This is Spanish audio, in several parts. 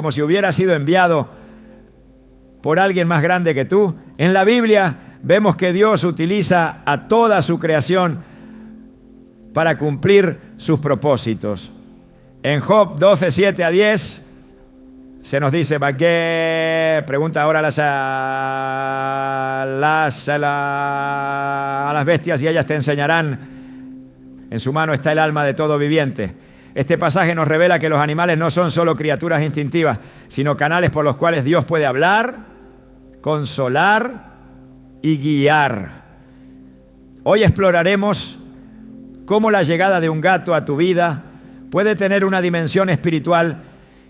como si hubiera sido enviado por alguien más grande que tú. En la Biblia vemos que Dios utiliza a toda su creación para cumplir sus propósitos. En Job 12, 7 a 10 se nos dice, ¿qué? Pregunta ahora a las bestias y ellas te enseñarán. En su mano está el alma de todo viviente. Este pasaje nos revela que los animales no son solo criaturas instintivas, sino canales por los cuales Dios puede hablar, consolar y guiar. Hoy exploraremos cómo la llegada de un gato a tu vida puede tener una dimensión espiritual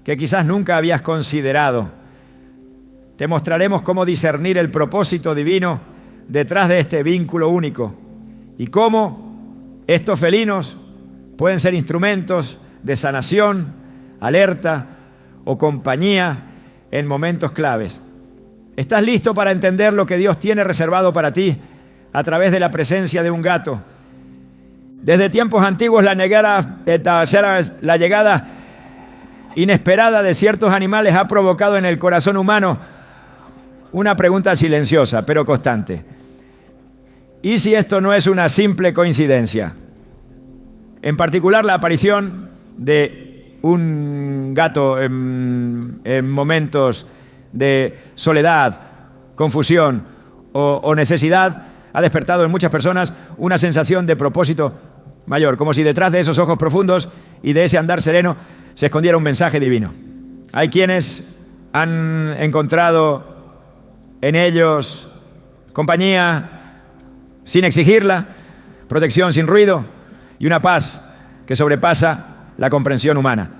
que quizás nunca habías considerado. Te mostraremos cómo discernir el propósito divino detrás de este vínculo único y cómo estos felinos pueden ser instrumentos de sanación, alerta o compañía en momentos claves. ¿Estás listo para entender lo que Dios tiene reservado para ti a través de la presencia de un gato? Desde tiempos antiguos la llegada inesperada de ciertos animales ha provocado en el corazón humano una pregunta silenciosa pero constante. ¿Y si esto no es una simple coincidencia? En particular, la aparición de un gato en momentos de soledad, confusión o necesidad ha despertado en muchas personas una sensación de propósito mayor, como si detrás de esos ojos profundos y de ese andar sereno se escondiera un mensaje divino. Hay quienes han encontrado en ellos compañía sin exigirla, protección sin ruido y una paz que sobrepasa la comprensión humana.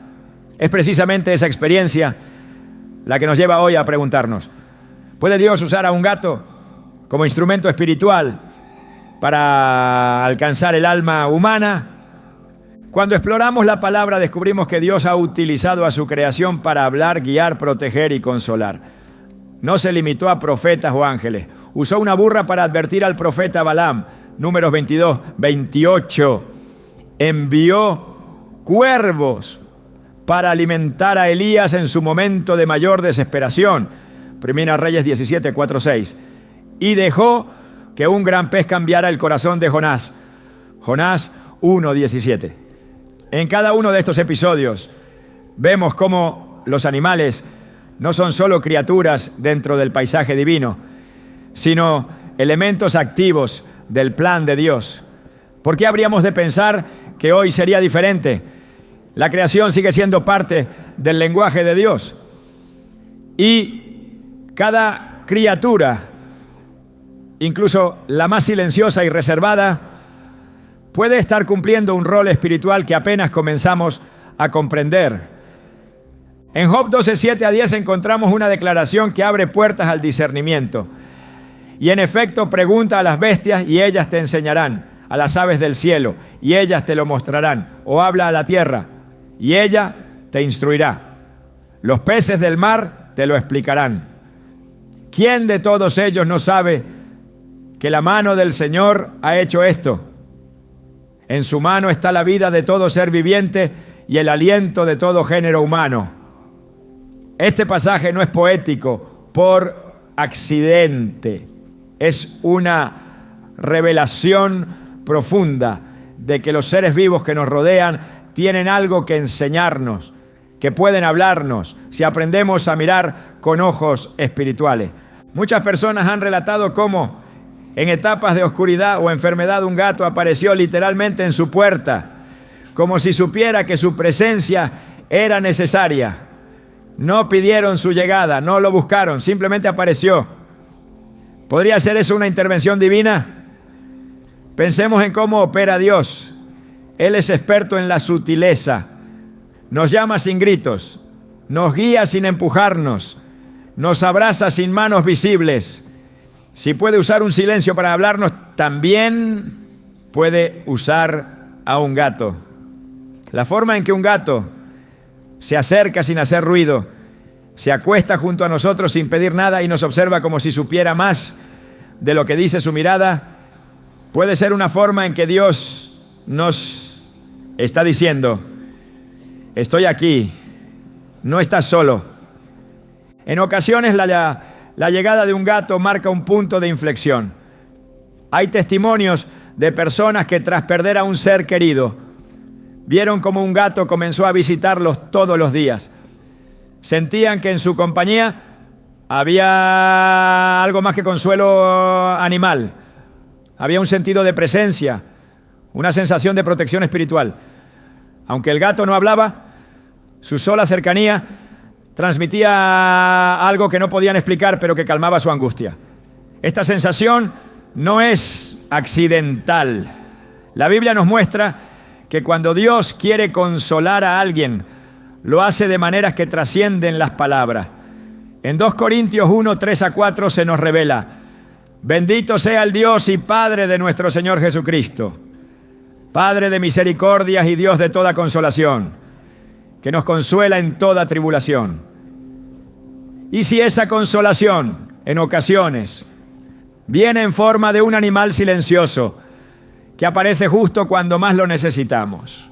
Es precisamente esa experiencia la que nos lleva hoy a preguntarnos, ¿puede Dios usar a un gato como instrumento espiritual para alcanzar el alma humana? Cuando exploramos la palabra descubrimos que Dios ha utilizado a su creación para hablar, guiar, proteger y consolar. No se limitó a profetas o ángeles. Usó una burra para advertir al profeta Balaam. Números 22, 28. Envió cuervos para alimentar a Elías en su momento de mayor desesperación. Primera Reyes 17, 4, 6. Y dejó que un gran pez cambiara el corazón de Jonás. Jonás 1, 17. En cada uno de estos episodios vemos cómo los animales no son solo criaturas dentro del paisaje divino, sino elementos activos del plan de Dios. ¿Por qué habríamos de pensar que hoy sería diferente? La creación sigue siendo parte del lenguaje de Dios. Y cada criatura, incluso la más silenciosa y reservada, puede estar cumpliendo un rol espiritual que apenas comenzamos a comprender. En Job 12, 7 a 10 encontramos una declaración que abre puertas al discernimiento. Y en efecto pregunta a las bestias y ellas te enseñarán, a las aves del cielo y ellas te lo mostrarán, o habla a la tierra y ella te instruirá. Los peces del mar te lo explicarán. ¿Quién de todos ellos no sabe que la mano del Señor ha hecho esto? En su mano está la vida de todo ser viviente y el aliento de todo género humano. Este pasaje no es poético por accidente. Es una revelación profunda de que los seres vivos que nos rodean tienen algo que enseñarnos, que pueden hablarnos si aprendemos a mirar con ojos espirituales. Muchas personas han relatado cómo en etapas de oscuridad o enfermedad un gato apareció literalmente en su puerta, como si supiera que su presencia era necesaria. No pidieron su llegada, no lo buscaron, simplemente apareció. ¿Podría ser eso una intervención divina? Pensemos en cómo opera Dios. Él es experto en la sutileza. Nos llama sin gritos, nos guía sin empujarnos, nos abraza sin manos visibles. Si puede usar un silencio para hablarnos, también puede usar a un gato. La forma en que un gato se acerca sin hacer ruido, se acuesta junto a nosotros sin pedir nada y nos observa como si supiera más de lo que dice su mirada, puede ser una forma en que Dios nos está diciendo: estoy aquí, no estás solo, En ocasiones la llegada de un gato marca un punto de inflexión. Hay testimonios de personas que tras perder a un ser querido, vieron como un gato comenzó a visitarlos todos los días. Sentían que en su compañía había algo más que consuelo animal. Había un sentido de presencia, una sensación de protección espiritual. Aunque el gato no hablaba, su sola cercanía transmitía algo que no podían explicar, pero que calmaba su angustia. Esta sensación no es accidental. La Biblia nos muestra que cuando Dios quiere consolar a alguien, lo hace de maneras que trascienden las palabras. En 2 Corintios 1, 3-4 se nos revela: bendito sea el Dios y Padre de nuestro Señor Jesucristo, Padre de misericordias y Dios de toda consolación, que nos consuela en toda tribulación. Y si esa consolación, en ocasiones, viene en forma de un animal silencioso, que aparece justo cuando más lo necesitamos.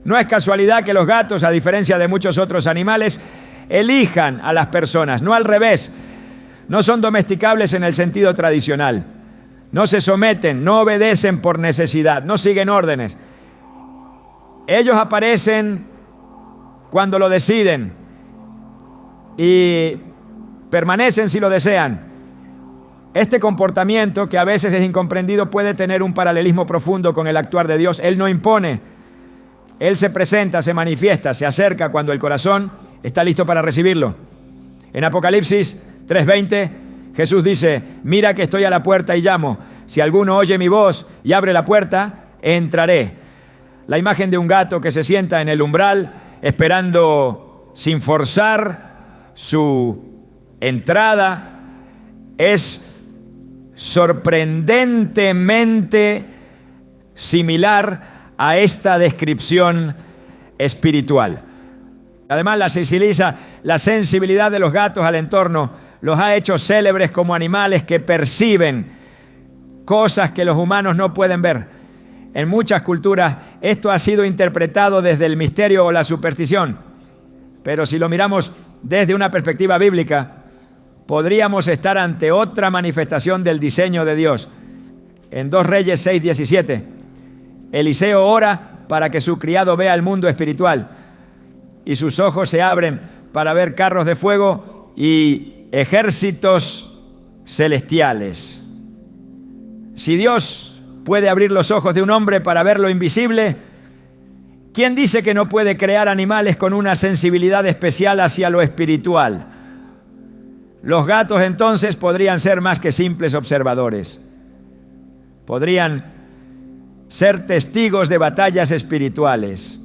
No es casualidad que los gatos, a diferencia de muchos otros animales, elijan a las personas, no al revés. No son domesticables en el sentido tradicional. No se someten, no obedecen por necesidad, no siguen órdenes. Ellos aparecen cuando lo deciden y permanecen si lo desean. Este comportamiento, que a veces es incomprendido, puede tener un paralelismo profundo con el actuar de Dios. Él no impone, Él se presenta, se manifiesta, se acerca cuando el corazón está listo para recibirlo. En Apocalipsis 3:20, Jesús dice: mira que estoy a la puerta y llamo. Si alguno oye mi voz y abre la puerta, entraré. La imagen de un gato que se sienta en el umbral, esperando sin forzar su entrada, es sorprendentemente similar a esta descripción espiritual. Además, la sensibilidad de los gatos al entorno los ha hecho célebres como animales que perciben cosas que los humanos no pueden ver. En muchas culturas esto ha sido interpretado desde el misterio o la superstición, pero si lo miramos desde una perspectiva bíblica, podríamos estar ante otra manifestación del diseño de Dios. En 2 Reyes 6:17, Eliseo ora para que su criado vea el mundo espiritual y sus ojos se abren para ver carros de fuego y ejércitos celestiales. Si Dios puede abrir los ojos de un hombre para ver lo invisible, ¿quién dice que no puede crear animales con una sensibilidad especial hacia lo espiritual? Los gatos entonces podrían ser más que simples observadores. Podrían ser testigos de batallas espirituales,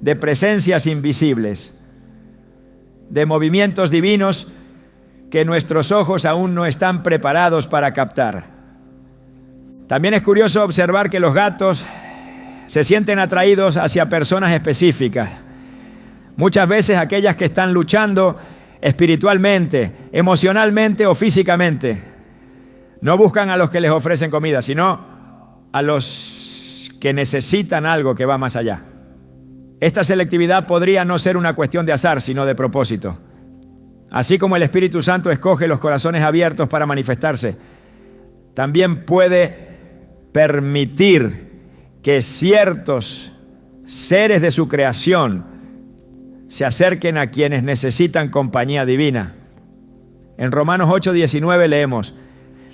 de presencias invisibles, de movimientos divinos que nuestros ojos aún no están preparados para captar. También es curioso observar que los gatos se sienten atraídos hacia personas específicas, muchas veces aquellas que están luchando espiritualmente, emocionalmente o físicamente. No buscan a los que les ofrecen comida, sino a los que necesitan algo que va más allá. Esta selectividad podría no ser una cuestión de azar, sino de propósito. Así como el Espíritu Santo escoge los corazones abiertos para manifestarse, también puede permitir que ciertos seres de su creación se acerquen a quienes necesitan compañía divina. En Romanos 8:19 leemos: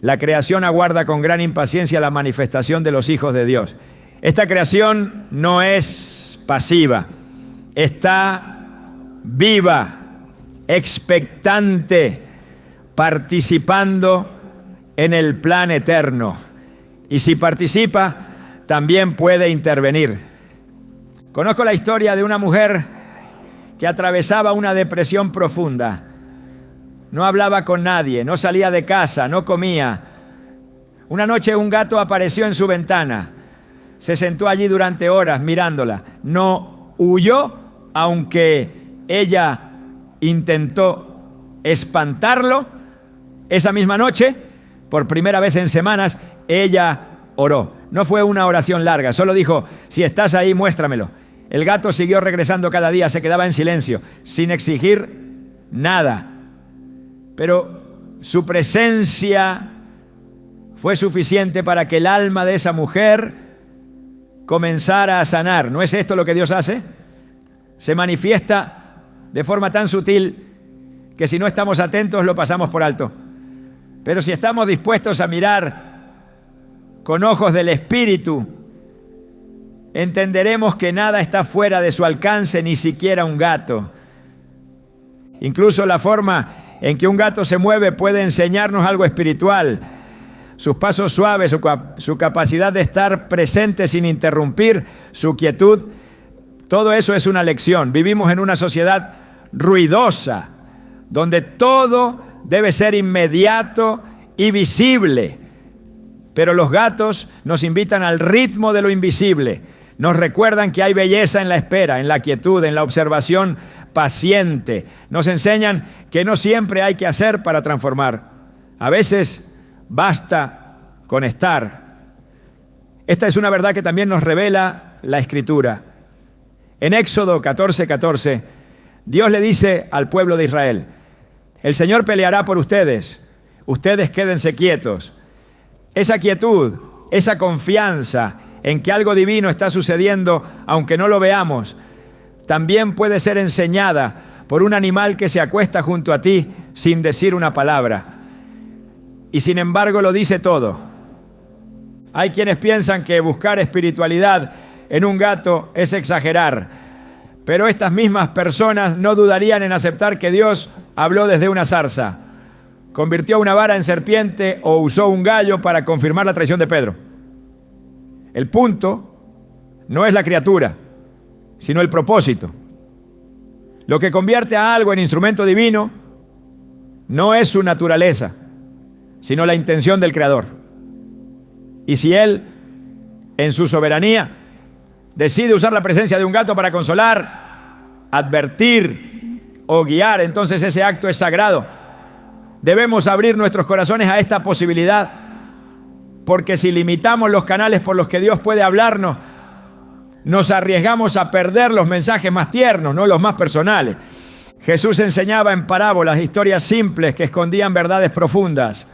la creación aguarda con gran impaciencia la manifestación de los hijos de Dios. Esta creación no es pasiva, está viva, expectante, participando en el plan eterno. Y si participa, también puede intervenir. Conozco la historia de una mujer que atravesaba una depresión profunda. No hablaba con nadie, no salía de casa, no comía. Una noche un gato apareció en su ventana. Se sentó allí durante horas mirándola. No huyó, aunque ella intentó espantarlo. Esa misma noche, por primera vez en semanas, ella oró. No fue una oración larga, solo dijo: si estás ahí, muéstramelo. El gato siguió regresando cada día, se quedaba en silencio, sin exigir nada. pero su presencia fue suficiente para que el alma de esa mujer comenzara a sanar. ¿No es esto lo que Dios hace? Se manifiesta de forma tan sutil que si no estamos atentos lo pasamos por alto. Pero si estamos dispuestos a mirar con ojos del Espíritu, entenderemos que nada está fuera de su alcance, ni siquiera un gato. Incluso la forma en que un gato se mueve puede enseñarnos algo espiritual. Sus pasos suaves, su capacidad de estar presente sin interrumpir, su quietud, todo eso es una lección. Vivimos en una sociedad ruidosa, donde todo debe ser inmediato y visible. Pero los gatos nos invitan al ritmo de lo invisible. Nos recuerdan que hay belleza en la espera, en la quietud, en la observación paciente. Nos enseñan que no siempre hay que hacer para transformar. A veces basta con estar. Esta es una verdad que también nos revela la Escritura. En Éxodo 14:14, Dios le dice al pueblo de Israel: el Señor peleará por ustedes, ustedes quédense quietos. Esa quietud, esa confianza en que algo divino está sucediendo, aunque no lo veamos, también puede ser enseñada por un animal que se acuesta junto a ti sin decir una palabra. Y sin embargo lo dice todo. Hay quienes piensan que buscar espiritualidad en un gato es exagerar, pero estas mismas personas no dudarían en aceptar que Dios habló desde una zarza, convirtió una vara en serpiente o usó un gallo para confirmar la traición de Pedro. El punto no es la criatura, sino el propósito. Lo que convierte a algo en instrumento divino no es su naturaleza, sino la intención del Creador. Y si Él, en su soberanía, decide usar la presencia de un gato para consolar, advertir o guiar, entonces ese acto es sagrado. Debemos abrir nuestros corazones a esta posibilidad, porque si limitamos los canales por los que Dios puede hablarnos, nos arriesgamos a perder los mensajes más tiernos, no los más personales. Jesús enseñaba en parábolas, historias simples que escondían verdades profundas.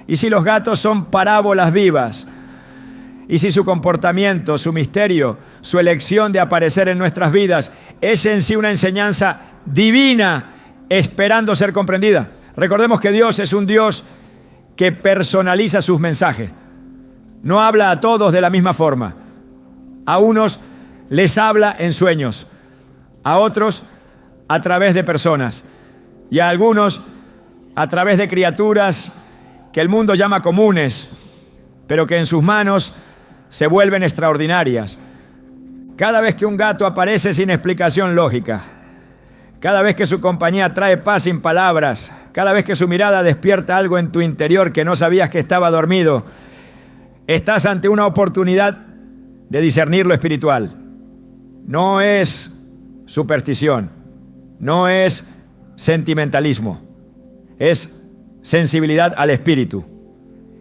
Y si los gatos son parábolas vivas, y si su comportamiento, su misterio, su elección de aparecer en nuestras vidas es en sí una enseñanza divina esperando ser comprendida. Recordemos que Dios es un Dios que personaliza sus mensajes. No habla a todos de la misma forma. A unos les habla en sueños, a otros a través de personas y a algunos a través de criaturas que el mundo llama comunes, pero que en sus manos se vuelven extraordinarias. Cada vez que un gato aparece sin explicación lógica, cada vez que su compañía trae paz sin palabras, cada vez que su mirada despierta algo en tu interior que no sabías que estaba dormido, estás ante una oportunidad de discernir lo espiritual. No es superstición, no es sentimentalismo, es sensibilidad al espíritu.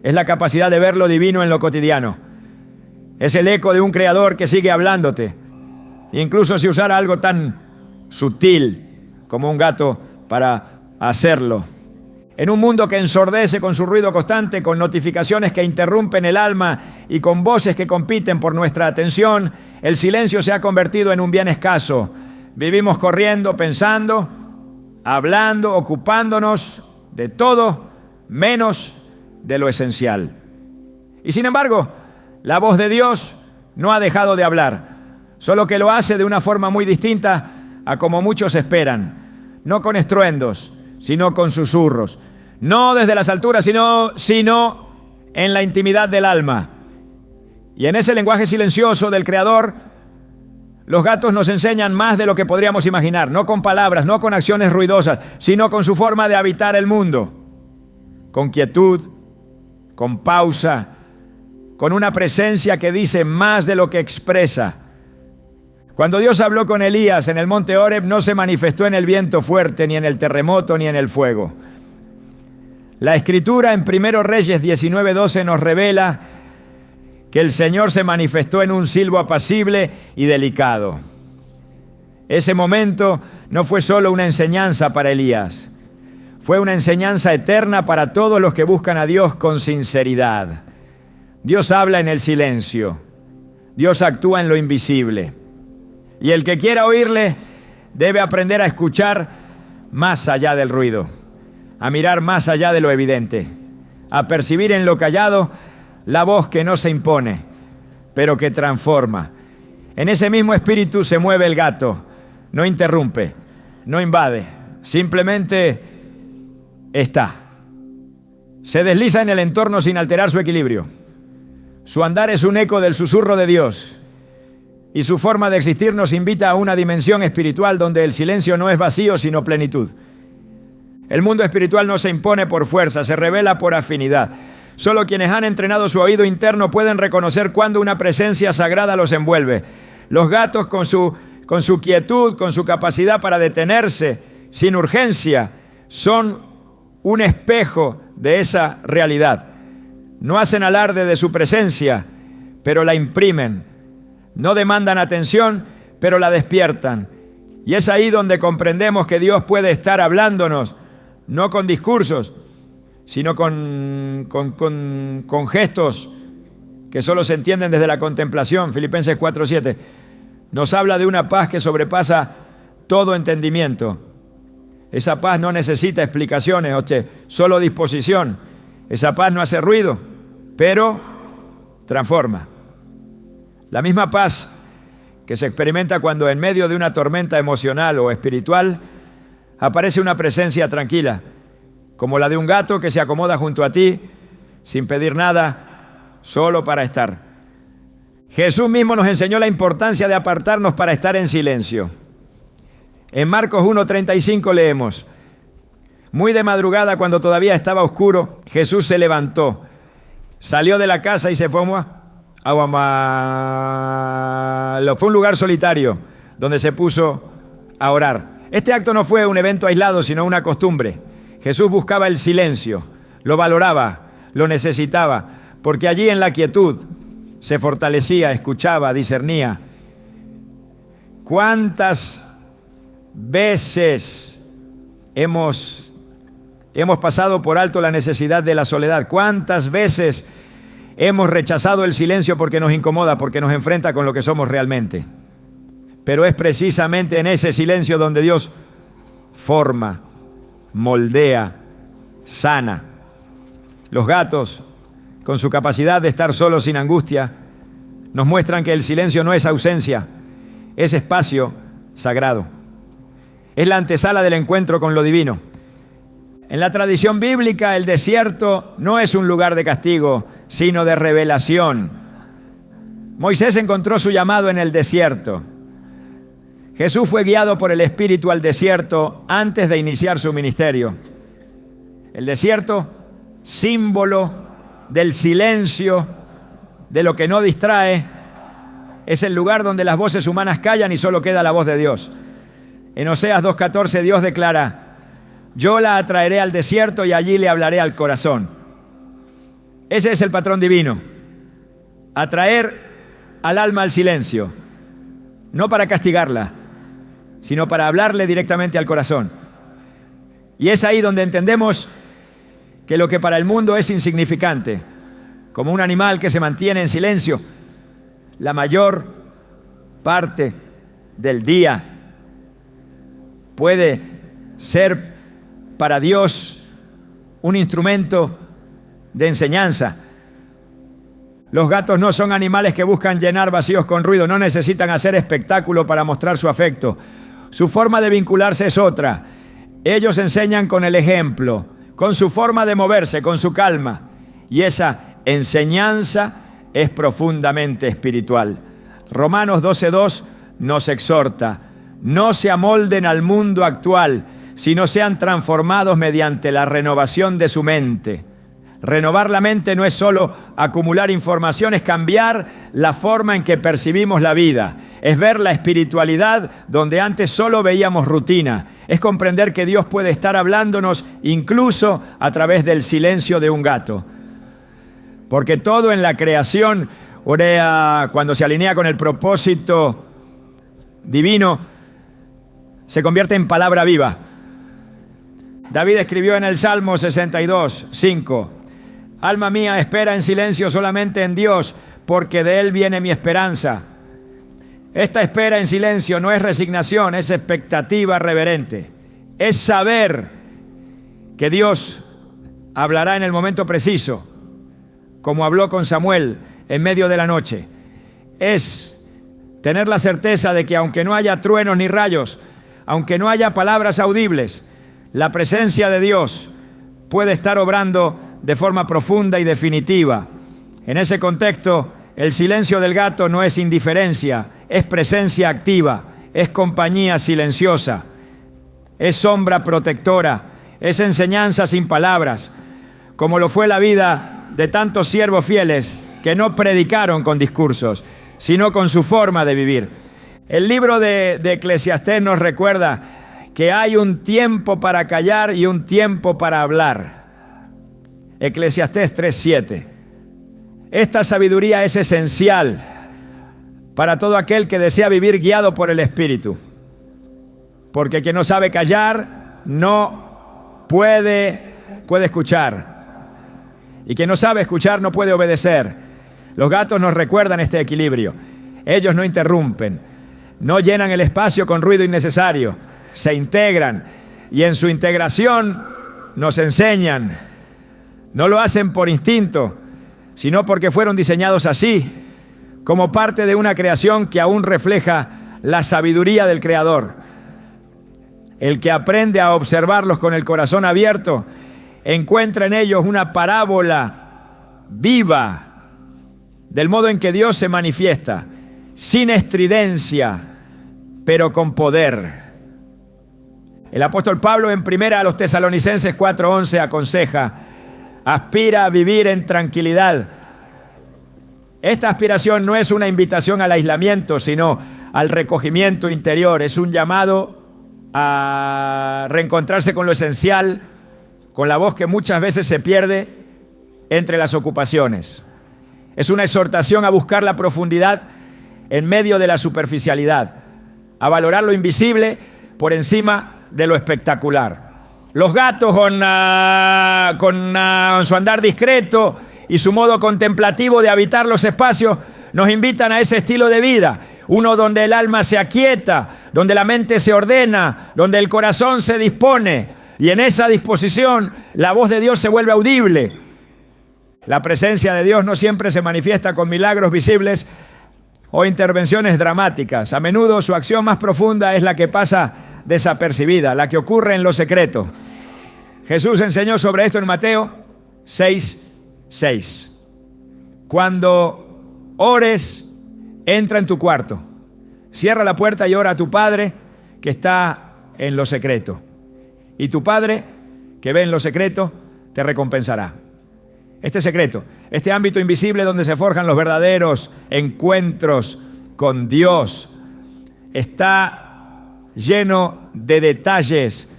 Es la capacidad de ver lo divino en lo cotidiano. Es el eco de un creador que sigue hablándote. Incluso si usara algo tan sutil como un gato para hacerlo. En un mundo que ensordece con su ruido constante, con notificaciones que interrumpen el alma y con voces que compiten por nuestra atención, el silencio se ha convertido en un bien escaso. Vivimos corriendo, pensando, hablando, ocupándonos de todo menos de lo esencial. Y sin embargo, la voz de Dios no ha dejado de hablar, solo que lo hace de una forma muy distinta a como muchos esperan, no con estruendos, sino con susurros, no desde las alturas, sino en la intimidad del alma. Y en ese lenguaje silencioso del Creador, los gatos nos enseñan más de lo que podríamos imaginar, no con palabras, no con acciones ruidosas, sino con su forma de habitar el mundo, con quietud, con pausa, con una presencia que dice más de lo que expresa. Cuando Dios habló con Elías en el monte Horeb, no se manifestó en el viento fuerte, ni en el terremoto, ni en el fuego. La Escritura en 1 Reyes 19:12 nos revela que el Señor se manifestó en un silbo apacible y delicado. Ese momento no fue solo una enseñanza para Elías, Fue una enseñanza eterna para todos los que buscan a Dios con sinceridad. Dios habla en el silencio. Dios actúa en lo invisible. Y el que quiera oírle debe aprender a escuchar más allá del ruido, a mirar más allá de lo evidente, a percibir en lo callado la voz que no se impone, pero que transforma. En ese mismo espíritu se mueve el gato. No interrumpe, no invade, simplemente está. Se desliza en el entorno sin alterar su equilibrio. Su andar es un eco del susurro de Dios. Y su forma de existir nos invita a una dimensión espiritual donde el silencio no es vacío, sino plenitud. El mundo espiritual no se impone por fuerza, se revela por afinidad. Solo quienes han entrenado su oído interno pueden reconocer cuando una presencia sagrada los envuelve. Los gatos, con su quietud, con su capacidad para detenerse sin urgencia, son un espejo de esa realidad. No hacen alarde de su presencia, pero la imprimen. No demandan atención, pero la despiertan. Y es ahí donde comprendemos que Dios puede estar hablándonos, no con discursos, sino con gestos que solo se entienden desde la contemplación. Filipenses 4:7 nos habla de una paz que sobrepasa todo entendimiento. Esa paz no necesita explicaciones, solo disposición. Esa paz no hace ruido, pero transforma. La misma paz que se experimenta cuando en medio de una tormenta emocional o espiritual aparece una presencia tranquila, como la de un gato que se acomoda junto a ti sin pedir nada, solo para estar. Jesús mismo nos enseñó la importancia de apartarnos para estar en silencio. En Marcos 1:35 leemos: muy de madrugada, cuando todavía estaba oscuro, Jesús se levantó, salió de la casa y se fue fue un lugar solitario donde se puso a orar. Este acto no fue un evento aislado, sino una costumbre. Jesús buscaba el silencio, lo valoraba, lo necesitaba, porque allí en la quietud se fortalecía, escuchaba, discernía. ¿Cuántas veces hemos pasado por alto la necesidad de la soledad? ¿Cuántas veces hemos rechazado el silencio porque nos incomoda, porque nos enfrenta con lo que somos realmente? Pero es precisamente en ese silencio donde Dios forma, moldea, sana. Los gatos, con su capacidad de estar solos sin angustia, nos muestran que el silencio no es ausencia, es espacio sagrado. Es la antesala del encuentro con lo divino. En la tradición bíblica, el desierto no es un lugar de castigo, sino de revelación. Moisés encontró su llamado en el desierto. Jesús fue guiado por el Espíritu al desierto antes de iniciar su ministerio. El desierto, símbolo del silencio, de lo que no distrae, es el lugar donde las voces humanas callan y solo queda la voz de Dios. En Oseas 2:14 Dios declara: yo la atraeré al desierto y allí le hablaré al corazón. Ese es el patrón divino. Atraer al alma al silencio, no para castigarla, sino para hablarle directamente al corazón. Y es ahí donde entendemos que lo que para el mundo es insignificante, como un animal que se mantiene en silencio la mayor parte del día, puede ser para Dios un instrumento de enseñanza. Los gatos no son animales que buscan llenar vacíos con ruido, no necesitan hacer espectáculo para mostrar su afecto. Su forma de vincularse es otra. Ellos enseñan con el ejemplo, con su forma de moverse, con su calma. Y esa enseñanza es profundamente espiritual. Romanos 12:2 nos exhorta: no se amolden al mundo actual, sino sean transformados mediante la renovación de su mente. Renovar la mente no es solo acumular información, es cambiar la forma en que percibimos la vida. Es ver la espiritualidad donde antes solo veíamos rutina. Es comprender que Dios puede estar hablándonos incluso a través del silencio de un gato. Porque todo en la creación, cuando se alinea con el propósito divino, se convierte en palabra viva. David escribió en el Salmo 62, 5: Alma mía, espera en silencio solamente en Dios, porque de Él viene mi esperanza. Esta espera en silencio no es resignación, es expectativa reverente. Es saber que Dios hablará en el momento preciso, como habló con Samuel en medio de la noche. Es tener la certeza de que aunque no haya truenos ni rayos, aunque no haya palabras audibles, la presencia de Dios puede estar obrando de forma profunda y definitiva. En ese contexto, el silencio del gato no es indiferencia, es presencia activa, es compañía silenciosa, es sombra protectora, es enseñanza sin palabras, como lo fue la vida de tantos siervos fieles que no predicaron con discursos, sino con su forma de vivir. El libro de Eclesiastés nos recuerda que hay un tiempo para callar y un tiempo para hablar. Eclesiastés 3:7. Esta sabiduría es esencial para todo aquel que desea vivir guiado por el Espíritu. Porque quien no sabe callar no puede escuchar. Y quien no sabe escuchar no puede obedecer. Los gatos nos recuerdan este equilibrio. Ellos no interrumpen, no llenan el espacio con ruido innecesario, se integran y en su integración nos enseñan. No lo hacen por instinto, sino porque fueron diseñados así, como parte de una creación que aún refleja la sabiduría del Creador. El que aprende a observarlos con el corazón abierto encuentra en ellos una parábola viva del modo en que Dios se manifiesta, sin estridencia, pero con poder. El apóstol Pablo en 1 a los Tesalonicenses 4:11 aconseja: aspira a vivir en tranquilidad. Esta aspiración no es una invitación al aislamiento, sino al recogimiento interior. Es un llamado a reencontrarse con lo esencial, con la voz que muchas veces se pierde entre las ocupaciones. Es una exhortación a buscar la profundidad en medio de la superficialidad, a valorar lo invisible por encima de lo espectacular. Los gatos con su andar discreto y su modo contemplativo de habitar los espacios nos invitan a ese estilo de vida, uno donde el alma se aquieta, donde la mente se ordena, donde el corazón se dispone, y en esa disposición la voz de Dios se vuelve audible. La presencia de Dios no siempre se manifiesta con milagros visibles o intervenciones dramáticas. A menudo su acción más profunda es la que pasa desapercibida, la que ocurre en lo secreto. Jesús enseñó sobre esto en Mateo 6:6. Cuando ores, entra en tu cuarto, cierra la puerta y ora a tu Padre que está en lo secreto. Y tu Padre que ve en lo secreto te recompensará. Este secreto, este ámbito invisible donde se forjan los verdaderos encuentros con Dios, está lleno de detalles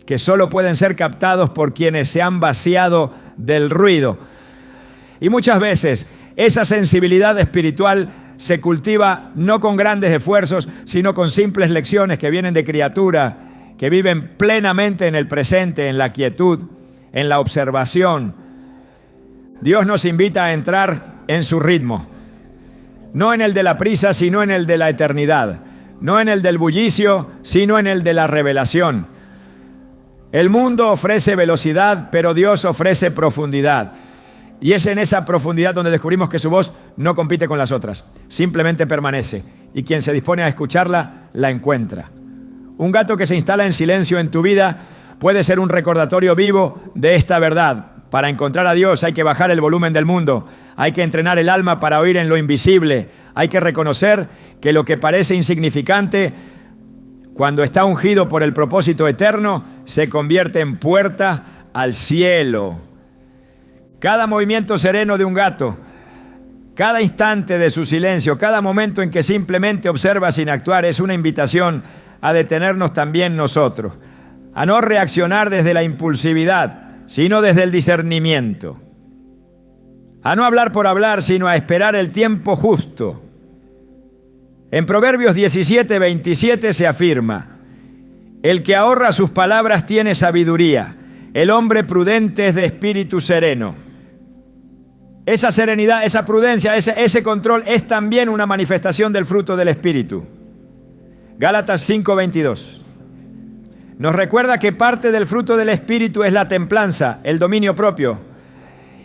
que solo pueden ser captados por quienes se han vaciado del ruido. Y muchas veces esa sensibilidad espiritual se cultiva no con grandes esfuerzos, sino con simples lecciones que vienen de criaturas que viven plenamente en el presente, en la quietud, en la observación. Dios nos invita a entrar en su ritmo, no en el de la prisa, sino en el de la eternidad, no en el del bullicio, sino en el de la revelación. El mundo ofrece velocidad, pero Dios ofrece profundidad. Y es en esa profundidad donde descubrimos que su voz no compite con las otras, simplemente permanece. Y quien se dispone a escucharla, la encuentra. Un gato que se instala en silencio en tu vida puede ser un recordatorio vivo de esta verdad. Para encontrar a Dios hay que bajar el volumen del mundo, hay que entrenar el alma para oír en lo invisible, hay que reconocer que lo que parece insignificante, cuando está ungido por el propósito eterno, se convierte en puerta al cielo. Cada movimiento sereno de un gato, cada instante de su silencio, cada momento en que simplemente observa sin actuar es una invitación a detenernos también nosotros, a no reaccionar desde la impulsividad, sino desde el discernimiento. A no hablar por hablar, sino a esperar el tiempo justo. En Proverbios 17:27 se afirma: El que ahorra sus palabras tiene sabiduría. El hombre prudente es de espíritu sereno. Esa serenidad, esa prudencia, ese control es también una manifestación del fruto del Espíritu. Gálatas 5:22. Nos recuerda que parte del fruto del Espíritu es la templanza, el dominio propio.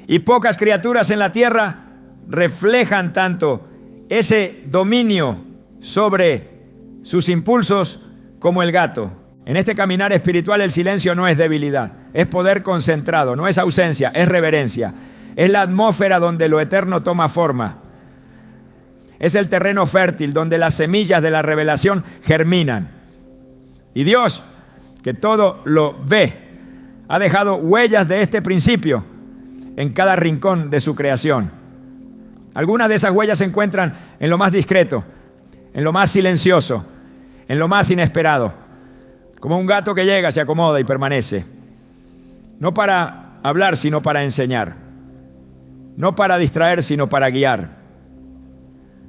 Y pocas criaturas en la tierra reflejan tanto ese dominio sobre sus impulsos como el gato. En este caminar espiritual el silencio no es debilidad, es poder concentrado, no es ausencia, es reverencia. Es la atmósfera donde lo eterno toma forma. Es el terreno fértil donde las semillas de la revelación germinan. Y Dios, que todo lo ve, ha dejado huellas de este principio en cada rincón de su creación. Algunas de esas huellas se encuentran en lo más discreto, en lo más silencioso, en lo más inesperado. Como un gato que llega, se acomoda y permanece. No para hablar, sino para enseñar. No para distraer, sino para guiar.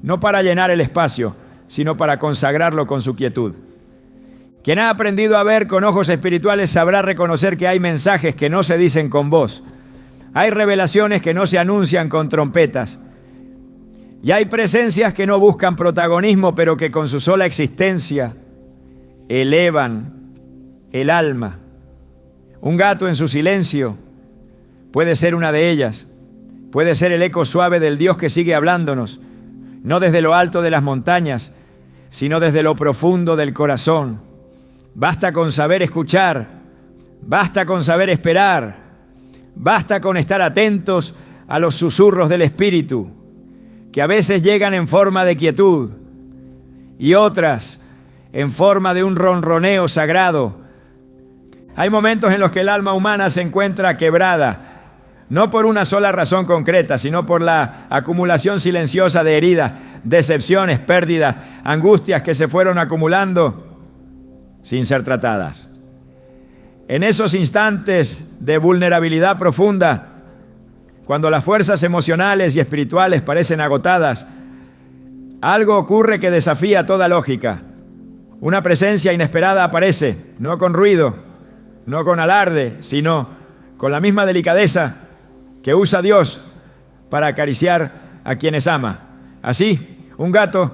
No para llenar el espacio, sino para consagrarlo con su quietud. Quien ha aprendido a ver con ojos espirituales sabrá reconocer que hay mensajes que no se dicen con voz. Hay revelaciones que no se anuncian con trompetas. Y hay presencias que no buscan protagonismo, pero que con su sola existencia elevan el alma. Un gato en su silencio puede ser una de ellas. Puede ser el eco suave del Dios que sigue hablándonos, no desde lo alto de las montañas, sino desde lo profundo del corazón. Basta con saber escuchar, basta con saber esperar, basta con estar atentos a los susurros del Espíritu, que a veces llegan en forma de quietud y otras en forma de un ronroneo sagrado. Hay momentos en los que el alma humana se encuentra quebrada, no por una sola razón concreta, sino por la acumulación silenciosa de heridas, decepciones, pérdidas, angustias que se fueron acumulando sin ser tratadas. En esos instantes de vulnerabilidad profunda, cuando las fuerzas emocionales y espirituales parecen agotadas, algo ocurre que desafía toda lógica. Una presencia inesperada aparece, no con ruido, no con alarde, sino con la misma delicadeza que usa Dios para acariciar a quienes ama. Así, un gato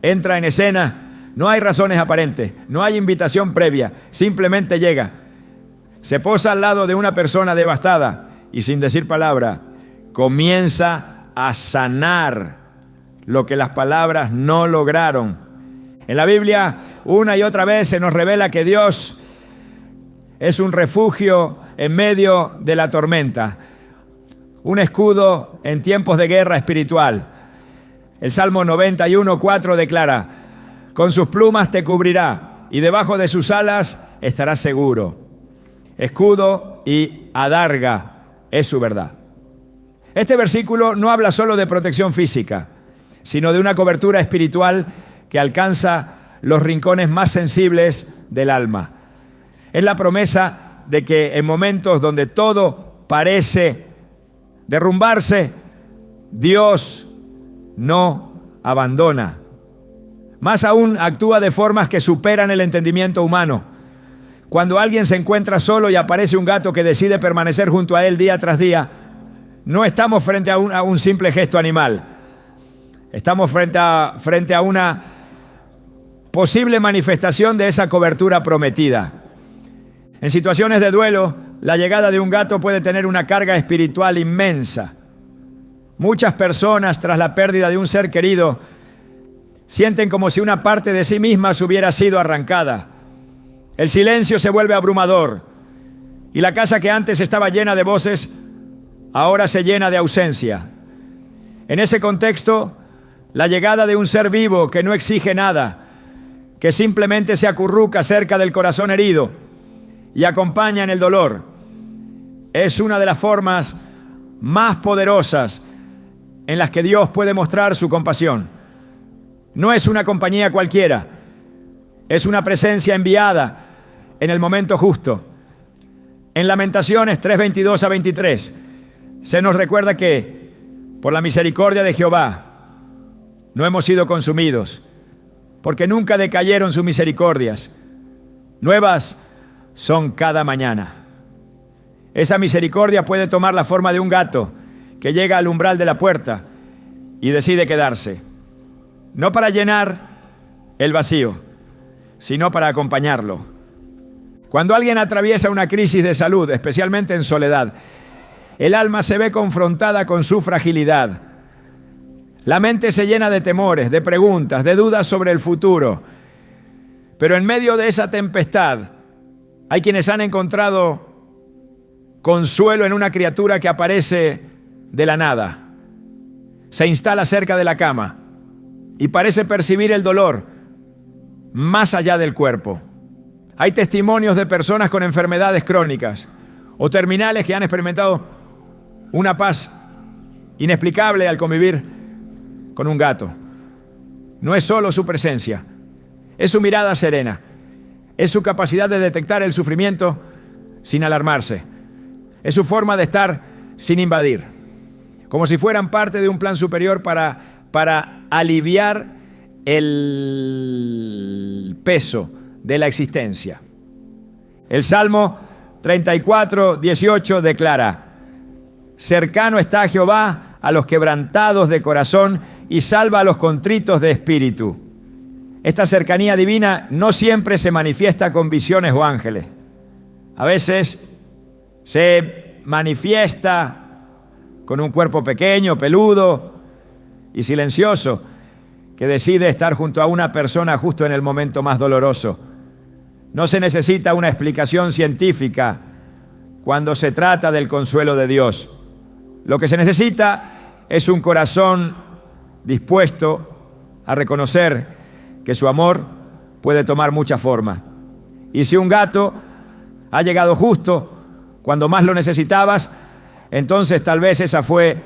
entra en escena, no hay razones aparentes, no hay invitación previa, simplemente llega, se posa al lado de una persona devastada y sin decir palabra, comienza a sanar lo que las palabras no lograron. En la Biblia, una y otra vez se nos revela que Dios es un refugio en medio de la tormenta. Un escudo en tiempos de guerra espiritual. El Salmo 91:4 declara: con sus plumas te cubrirá y debajo de sus alas estarás seguro. Escudo y adarga es su verdad. Este versículo no habla solo de protección física, sino de una cobertura espiritual que alcanza los rincones más sensibles del alma. Es la promesa de que en momentos donde todo parece derrumbarse, Dios no abandona. Más aún, actúa de formas que superan el entendimiento humano. Cuando alguien se encuentra solo y aparece un gato que decide permanecer junto a él día tras día, no estamos frente a un simple gesto animal. Estamos frente a una posible manifestación de esa cobertura prometida. En situaciones de duelo, la llegada de un gato puede tener una carga espiritual inmensa. Muchas personas, tras la pérdida de un ser querido, sienten como si una parte de sí mismas hubiera sido arrancada. El silencio se vuelve abrumador y la casa que antes estaba llena de voces, ahora se llena de ausencia. En ese contexto, la llegada de un ser vivo que no exige nada, que simplemente se acurruca cerca del corazón herido y acompaña en el dolor, es una de las formas más poderosas en las que Dios puede mostrar su compasión. No es una compañía cualquiera, es una presencia enviada en el momento justo. En Lamentaciones 3:22-23 se nos recuerda que por la misericordia de Jehová no hemos sido consumidos, porque nunca decayeron sus misericordias. Nuevas son cada mañana. Esa misericordia puede tomar la forma de un gato que llega al umbral de la puerta y decide quedarse, no para llenar el vacío, sino para acompañarlo. Cuando alguien atraviesa una crisis de salud, especialmente en soledad, el alma se ve confrontada con su fragilidad. La mente se llena de temores, de preguntas, de dudas sobre el futuro. Pero en medio de esa tempestad, hay quienes han encontrado consuelo en una criatura que aparece de la nada. Se instala cerca de la cama y parece percibir el dolor más allá del cuerpo. Hay testimonios de personas con enfermedades crónicas o terminales que han experimentado una paz inexplicable al convivir con un gato. No es solo su presencia, es su mirada serena, es su capacidad de detectar el sufrimiento sin alarmarse, es su forma de estar sin invadir, como si fueran parte de un plan superior para aliviar el peso de la existencia. El Salmo 34, 18 declara: cercano está Jehová a los quebrantados de corazón y salva a los contritos de espíritu. Esta cercanía divina no siempre se manifiesta con visiones o ángeles. A veces se manifiesta con un cuerpo pequeño, peludo y silencioso, que decide estar junto a una persona justo en el momento más doloroso. No se necesita una explicación científica cuando se trata del consuelo de Dios. Lo que se necesita es un corazón dispuesto a reconocer que su amor puede tomar mucha forma. Y si un gato ha llegado justo cuando más lo necesitabas, entonces tal vez esa fue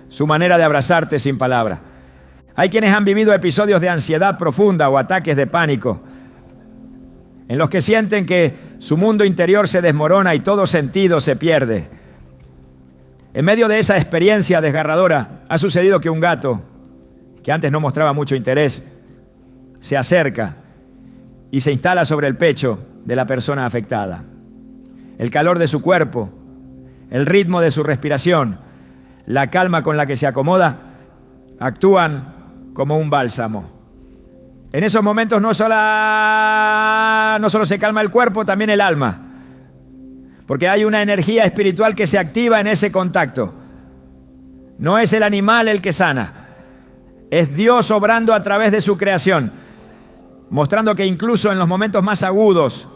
su manera de abrazarte sin palabra. Hay quienes han vivido episodios de ansiedad profunda o ataques de pánico, en los que sienten que su mundo interior se desmorona y todo sentido se pierde. En medio de esa experiencia desgarradora, ha sucedido que un gato, que antes no mostraba mucho interés, se acerca y se instala sobre el pecho de la persona afectada. El calor de su cuerpo, el ritmo de su respiración, la calma con la que se acomoda, actúan como un bálsamo. En esos momentos no solo se calma el cuerpo, también el alma, porque hay una energía espiritual que se activa en ese contacto. No es el animal el que sana, es Dios obrando a través de su creación, mostrando que incluso en los momentos más agudos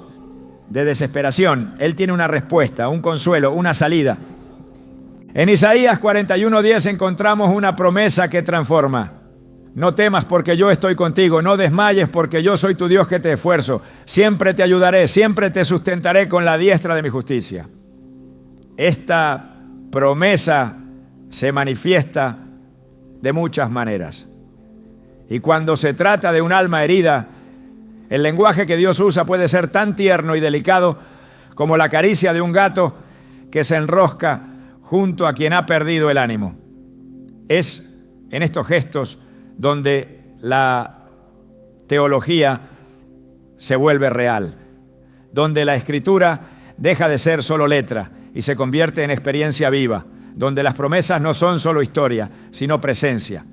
de desesperación, Él tiene una respuesta, un consuelo, una salida. En Isaías 41:10 encontramos una promesa que transforma. No temas porque yo estoy contigo, no desmayes porque yo soy tu Dios que te esfuerzo. Siempre te ayudaré, siempre te sustentaré con la diestra de mi justicia. Esta promesa se manifiesta de muchas maneras. Y cuando se trata de un alma herida, el lenguaje que Dios usa puede ser tan tierno y delicado como la caricia de un gato que se enrosca junto a quien ha perdido el ánimo. Es en estos gestos donde la teología se vuelve real, donde la escritura deja de ser solo letra y se convierte en experiencia viva, donde las promesas no son solo historia, sino presencia.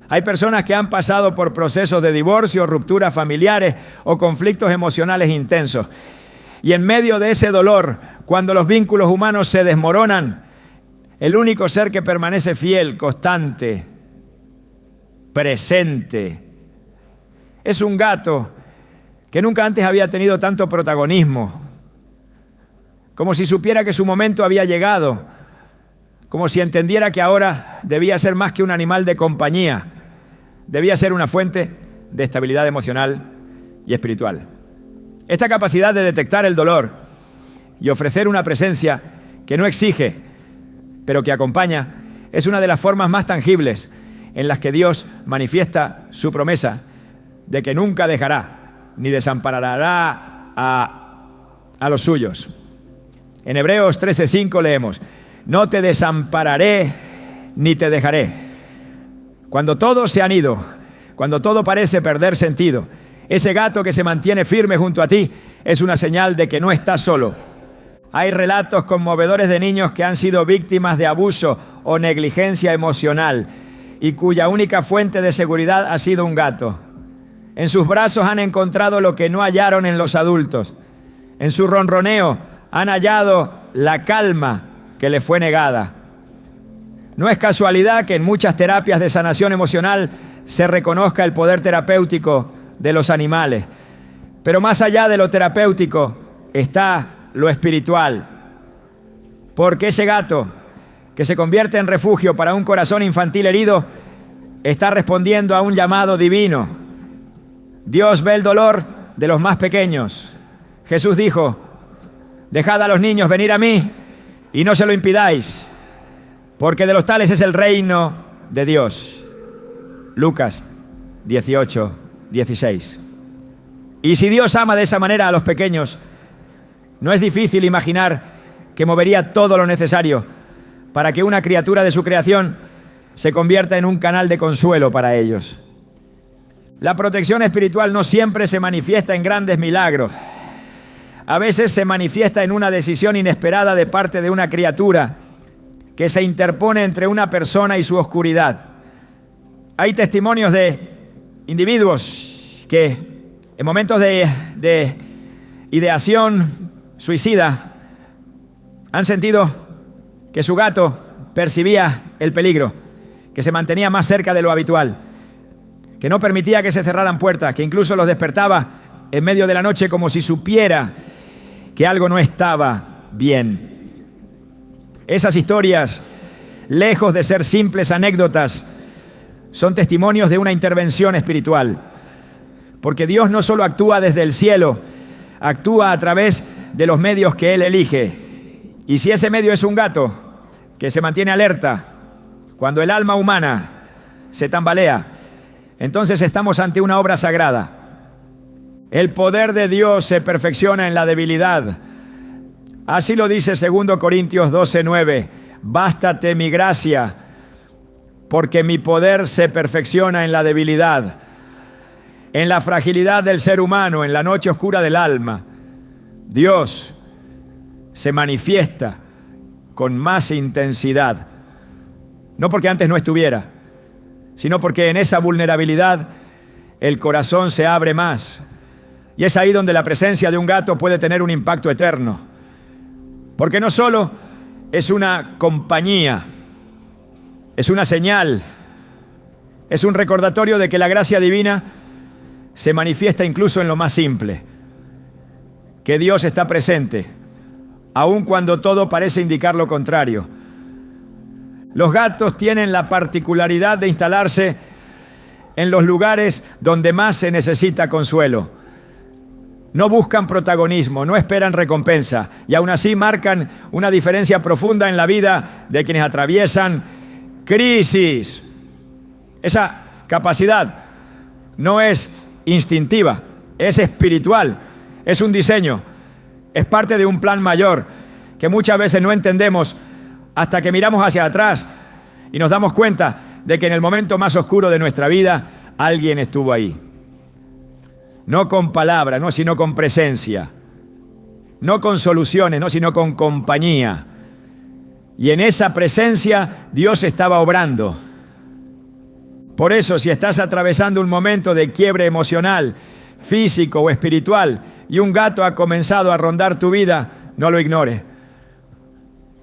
Hay personas que han pasado por procesos de divorcio, rupturas familiares o conflictos emocionales intensos. Y en medio de ese dolor, cuando los vínculos humanos se desmoronan, el único ser que permanece fiel, constante, presente, es un gato que nunca antes había tenido tanto protagonismo, como si supiera que su momento había llegado, como si entendiera que ahora debía ser más que un animal de compañía, debía ser una fuente de estabilidad emocional y espiritual. Esta capacidad de detectar el dolor y ofrecer una presencia que no exige, pero que acompaña, es una de las formas más tangibles en las que Dios manifiesta su promesa de que nunca dejará ni desamparará a los suyos. En Hebreos 13:5 leemos: no te desampararé ni te dejaré. Cuando todos se han ido, cuando todo parece perder sentido, Ese gato que se mantiene firme junto a ti es una señal de que no estás solo. Hay relatos conmovedores de niños que han sido víctimas de abuso o negligencia emocional y cuya única fuente de seguridad ha sido un gato. En sus brazos han encontrado lo que no hallaron en los adultos. En su ronroneo han hallado la calma que les fue negada. No es casualidad que en muchas terapias de sanación emocional se reconozca el poder terapéutico de los animales. Pero más allá de lo terapéutico está lo espiritual. Porque ese gato que se convierte en refugio para un corazón infantil herido está respondiendo a un llamado divino. Dios ve el dolor de los más pequeños. Jesús dijo: dejad a los niños venir a mí y no se lo impidáis, porque de los tales es el reino de Dios. Lucas 18:16. Y si Dios ama de esa manera a los pequeños, no es difícil imaginar que movería todo lo necesario para que una criatura de su creación se convierta en un canal de consuelo para ellos. La protección espiritual no siempre se manifiesta en grandes milagros. A veces se manifiesta en una decisión inesperada de parte de una criatura que se interpone entre una persona y su oscuridad. Hay testimonios de individuos que en momentos de ideación suicida han sentido que su gato percibía el peligro, que se mantenía más cerca de lo habitual, que no permitía que se cerraran puertas, que incluso los despertaba en medio de la noche como si supiera que algo no estaba bien. Esas historias, lejos de ser simples anécdotas, son testimonios de una intervención espiritual. Porque Dios no solo actúa desde el cielo, actúa a través de los medios que Él elige. Y si ese medio es un gato que se mantiene alerta cuando el alma humana se tambalea, entonces estamos ante una obra sagrada. El poder de Dios se perfecciona en la debilidad. Así lo dice 2 Corintios 12:9. Bástate mi gracia, porque mi poder se perfecciona en la debilidad, en la fragilidad del ser humano, en la noche oscura del alma. Dios se manifiesta con más intensidad, no porque antes no estuviera, sino porque en esa vulnerabilidad el corazón se abre más. Y es ahí donde la presencia de un gato puede tener un impacto eterno. Porque no solo es una compañía, es una señal, es un recordatorio de que la gracia divina se manifiesta incluso en lo más simple, que Dios está presente, aun cuando todo parece indicar lo contrario. Los gatos tienen la particularidad de instalarse en los lugares donde más se necesita consuelo. No buscan protagonismo, no esperan recompensa y aún así marcan una diferencia profunda en la vida de quienes atraviesan crisis. Esa capacidad no es instintiva, es espiritual, es un diseño, es parte de un plan mayor que muchas veces no entendemos hasta que miramos hacia atrás y nos damos cuenta de que en el momento más oscuro de nuestra vida alguien estuvo ahí. No con palabras, no, sino con presencia. No con soluciones, no, sino con compañía. Y en esa presencia Dios estaba obrando. Por eso, si estás atravesando un momento de quiebre emocional, físico o espiritual, y un gato ha comenzado a rondar tu vida, no lo ignores.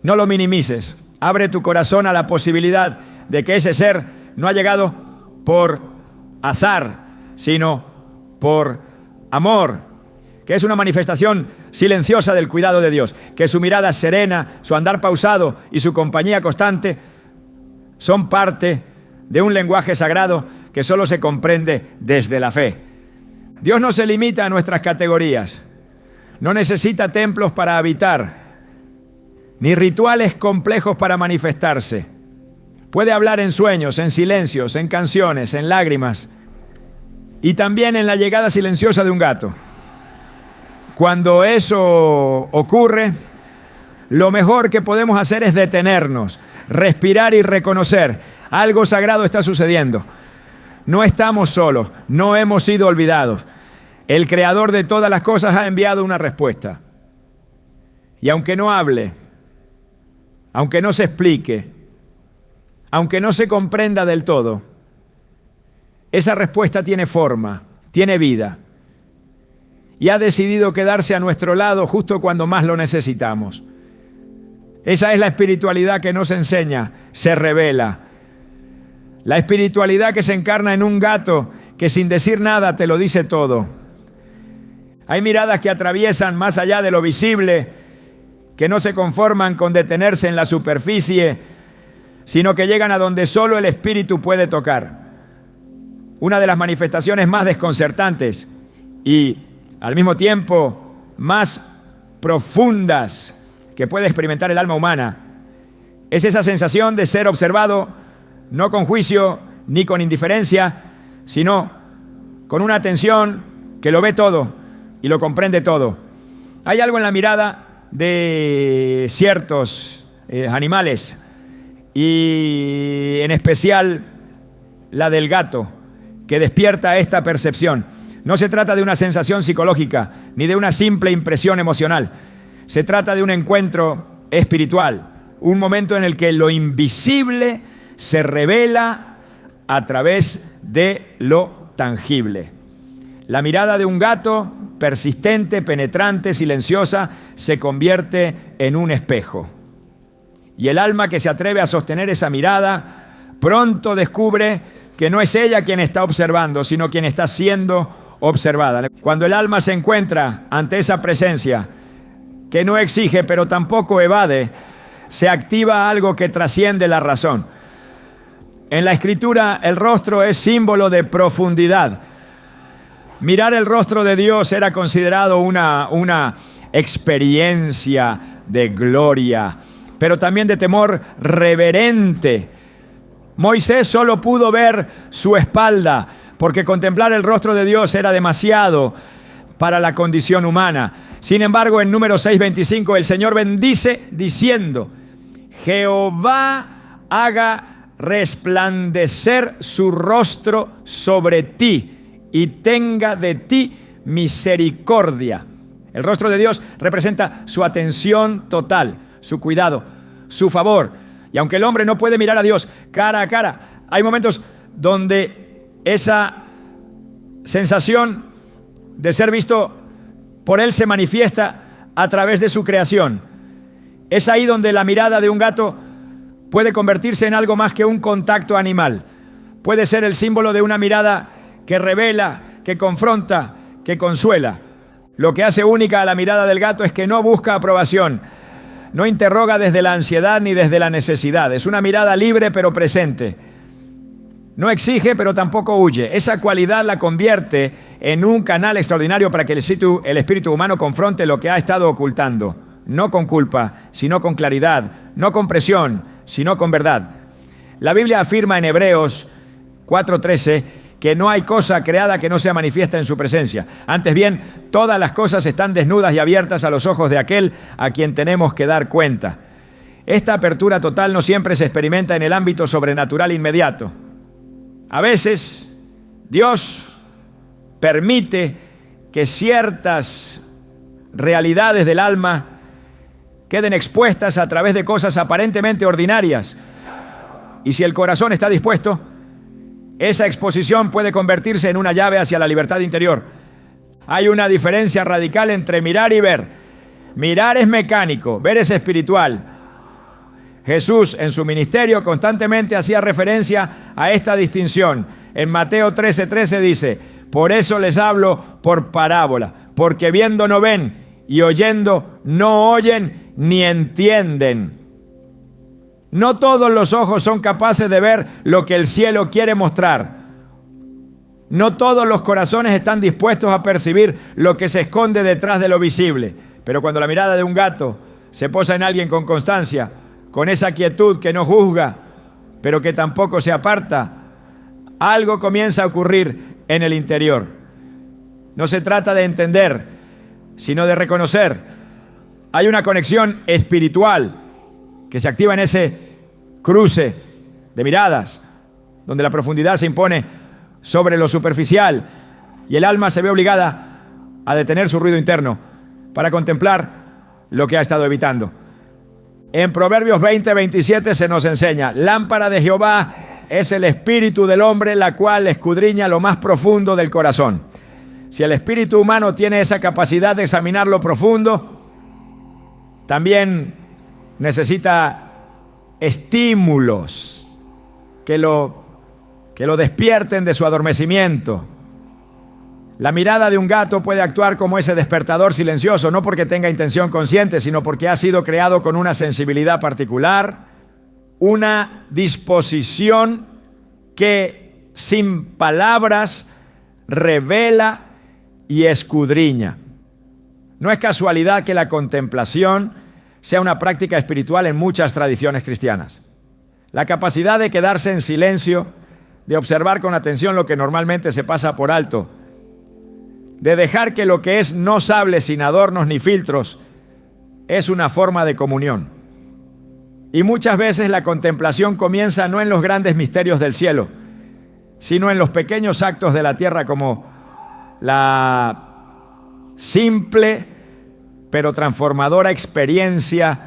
No lo minimices. Abre tu corazón a la posibilidad de que ese ser no ha llegado por azar, sino por amor, que es una manifestación silenciosa del cuidado de Dios, que su mirada serena, su andar pausado y su compañía constante son parte de un lenguaje sagrado que solo se comprende desde la fe. Dios no se limita a nuestras categorías, no necesita templos para habitar, ni rituales complejos para manifestarse. Puede hablar en sueños, en silencios, en canciones, en lágrimas, y también en la llegada silenciosa de un gato. Cuando eso ocurre, lo mejor que podemos hacer es detenernos, respirar y reconocer: algo sagrado está sucediendo. No estamos solos, no hemos sido olvidados. El creador de todas las cosas ha enviado una respuesta. Y aunque no hable, aunque no se explique, aunque no se comprenda del todo, esa respuesta tiene forma, tiene vida. Y ha decidido quedarse a nuestro lado justo cuando más lo necesitamos. Esa es la espiritualidad que nos enseña, se revela. La espiritualidad que se encarna en un gato que sin decir nada te lo dice todo. Hay miradas que atraviesan más allá de lo visible, que no se conforman con detenerse en la superficie, sino que llegan a donde solo el espíritu puede tocar. Una de las manifestaciones más desconcertantes y al mismo tiempo más profundas que puede experimentar el alma humana es esa sensación de ser observado, no con juicio ni con indiferencia, sino con una atención que lo ve todo y lo comprende todo. Hay algo en la mirada de ciertos animales y en especial la del gato que despierta esta percepción. No se trata de una sensación psicológica ni de una simple impresión emocional. Se trata de un encuentro espiritual, un momento en el que lo invisible se revela a través de lo tangible. La mirada de un gato, persistente, penetrante, silenciosa, se convierte en un espejo. Y el alma que se atreve a sostener esa mirada, pronto descubre que no es ella quien está observando, sino quien está siendo observada. Cuando el alma se encuentra ante esa presencia, que no exige pero tampoco evade, se activa algo que trasciende la razón. En la Escritura, el rostro es símbolo de profundidad. Mirar el rostro de Dios era considerado una experiencia de gloria, pero también de temor reverente. Moisés solo pudo ver su espalda, porque contemplar el rostro de Dios era demasiado para la condición humana. Sin embargo, en Números 6:25, el Señor bendice diciendo: Jehová haga resplandecer su rostro sobre ti y tenga de ti misericordia. El rostro de Dios representa su atención total, su cuidado, su favor. Y aunque el hombre no puede mirar a Dios cara a cara, hay momentos donde esa sensación de ser visto por Él se manifiesta a través de su creación. Es ahí donde la mirada de un gato puede convertirse en algo más que un contacto animal. Puede ser el símbolo de una mirada que revela, que confronta, que consuela. Lo que hace única a la mirada del gato es que no busca aprobación, no interroga desde la ansiedad ni desde la necesidad. Es una mirada libre pero presente. No exige pero tampoco huye. Esa cualidad la convierte en un canal extraordinario para que el espíritu humano confronte lo que ha estado ocultando. No con culpa, sino con claridad. No con presión, sino con verdad. La Biblia afirma en Hebreos 4:13 que no hay cosa creada que no sea manifiesta en su presencia. Antes bien, todas las cosas están desnudas y abiertas a los ojos de aquel a quien tenemos que dar cuenta. Esta apertura total no siempre se experimenta en el ámbito sobrenatural inmediato. A veces, Dios permite que ciertas realidades del alma queden expuestas a través de cosas aparentemente ordinarias. Y si el corazón está dispuesto, esa exposición puede convertirse en una llave hacia la libertad interior. Hay una diferencia radical entre mirar y ver. Mirar es mecánico, ver es espiritual. Jesús en su ministerio constantemente hacía referencia a esta distinción. En Mateo 13:13 dice: por eso les hablo por parábola, porque viendo no ven y oyendo no oyen ni entienden. No todos los ojos son capaces de ver lo que el cielo quiere mostrar. No todos los corazones están dispuestos a percibir lo que se esconde detrás de lo visible. Pero cuando la mirada de un gato se posa en alguien con constancia, con esa quietud que no juzga, pero que tampoco se aparta, algo comienza a ocurrir en el interior. No se trata de entender, sino de reconocer. Hay una conexión espiritual que se activa en ese cruce de miradas, donde la profundidad se impone sobre lo superficial y el alma se ve obligada a detener su ruido interno para contemplar lo que ha estado evitando. En Proverbios 20:27 se nos enseña: lámpara de Jehová es el espíritu del hombre, la cual escudriña lo más profundo del corazón. Si el espíritu humano tiene esa capacidad de examinar lo profundo, también necesita estímulos que lo despierten de su adormecimiento. La mirada de un gato puede actuar como ese despertador silencioso, no porque tenga intención consciente, sino porque ha sido creado con una sensibilidad particular, una disposición que sin palabras revela y escudriña. No es casualidad que la contemplación sea una práctica espiritual en muchas tradiciones cristianas. La capacidad de quedarse en silencio, de observar con atención lo que normalmente se pasa por alto, de dejar que lo que es no hable sin adornos ni filtros, es una forma de comunión. Y muchas veces la contemplación comienza no en los grandes misterios del cielo, sino en los pequeños actos de la tierra, como la simple pero transformadora experiencia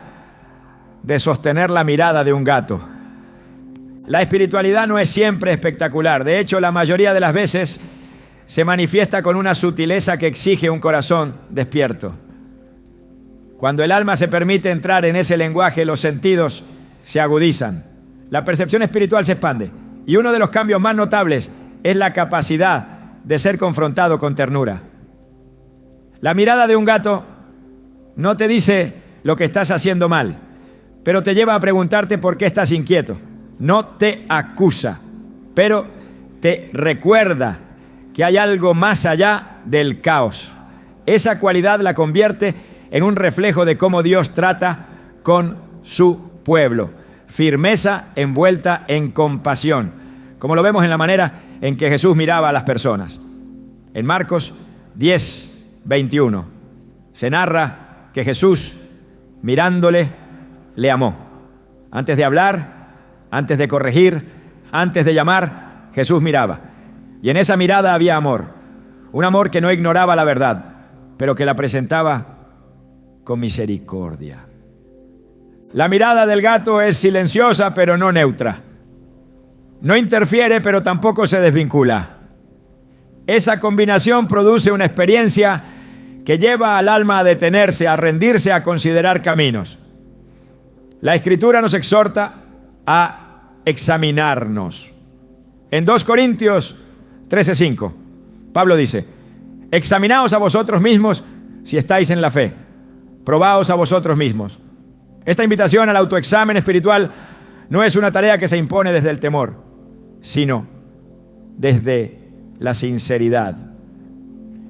de sostener la mirada de un gato. La espiritualidad no es siempre espectacular. De hecho, la mayoría de las veces se manifiesta con una sutileza que exige un corazón despierto. Cuando el alma se permite entrar en ese lenguaje, los sentidos se agudizan. La percepción espiritual se expande. Y uno de los cambios más notables es la capacidad de ser confrontado con ternura. La mirada de un gato no te dice lo que estás haciendo mal, pero te lleva a preguntarte por qué estás inquieto. No te acusa, pero te recuerda que hay algo más allá del caos. Esa cualidad la convierte en un reflejo de cómo Dios trata con su pueblo. Firmeza envuelta en compasión, como lo vemos en la manera en que Jesús miraba a las personas. En Marcos 10:21 se narra que Jesús, mirándole, le amó. Antes de hablar, antes de corregir, antes de llamar, Jesús miraba. Y en esa mirada había amor. Un amor que no ignoraba la verdad, pero que la presentaba con misericordia. La mirada del gato es silenciosa, pero no neutra. No interfiere, pero tampoco se desvincula. Esa combinación produce una experiencia que lleva al alma a detenerse, a rendirse, a considerar caminos. La Escritura nos exhorta a examinarnos. En 2 Corintios 13:5, Pablo dice: examinaos a vosotros mismos si estáis en la fe, probaos a vosotros mismos. Esta invitación al autoexamen espiritual no es una tarea que se impone desde el temor, sino desde la sinceridad.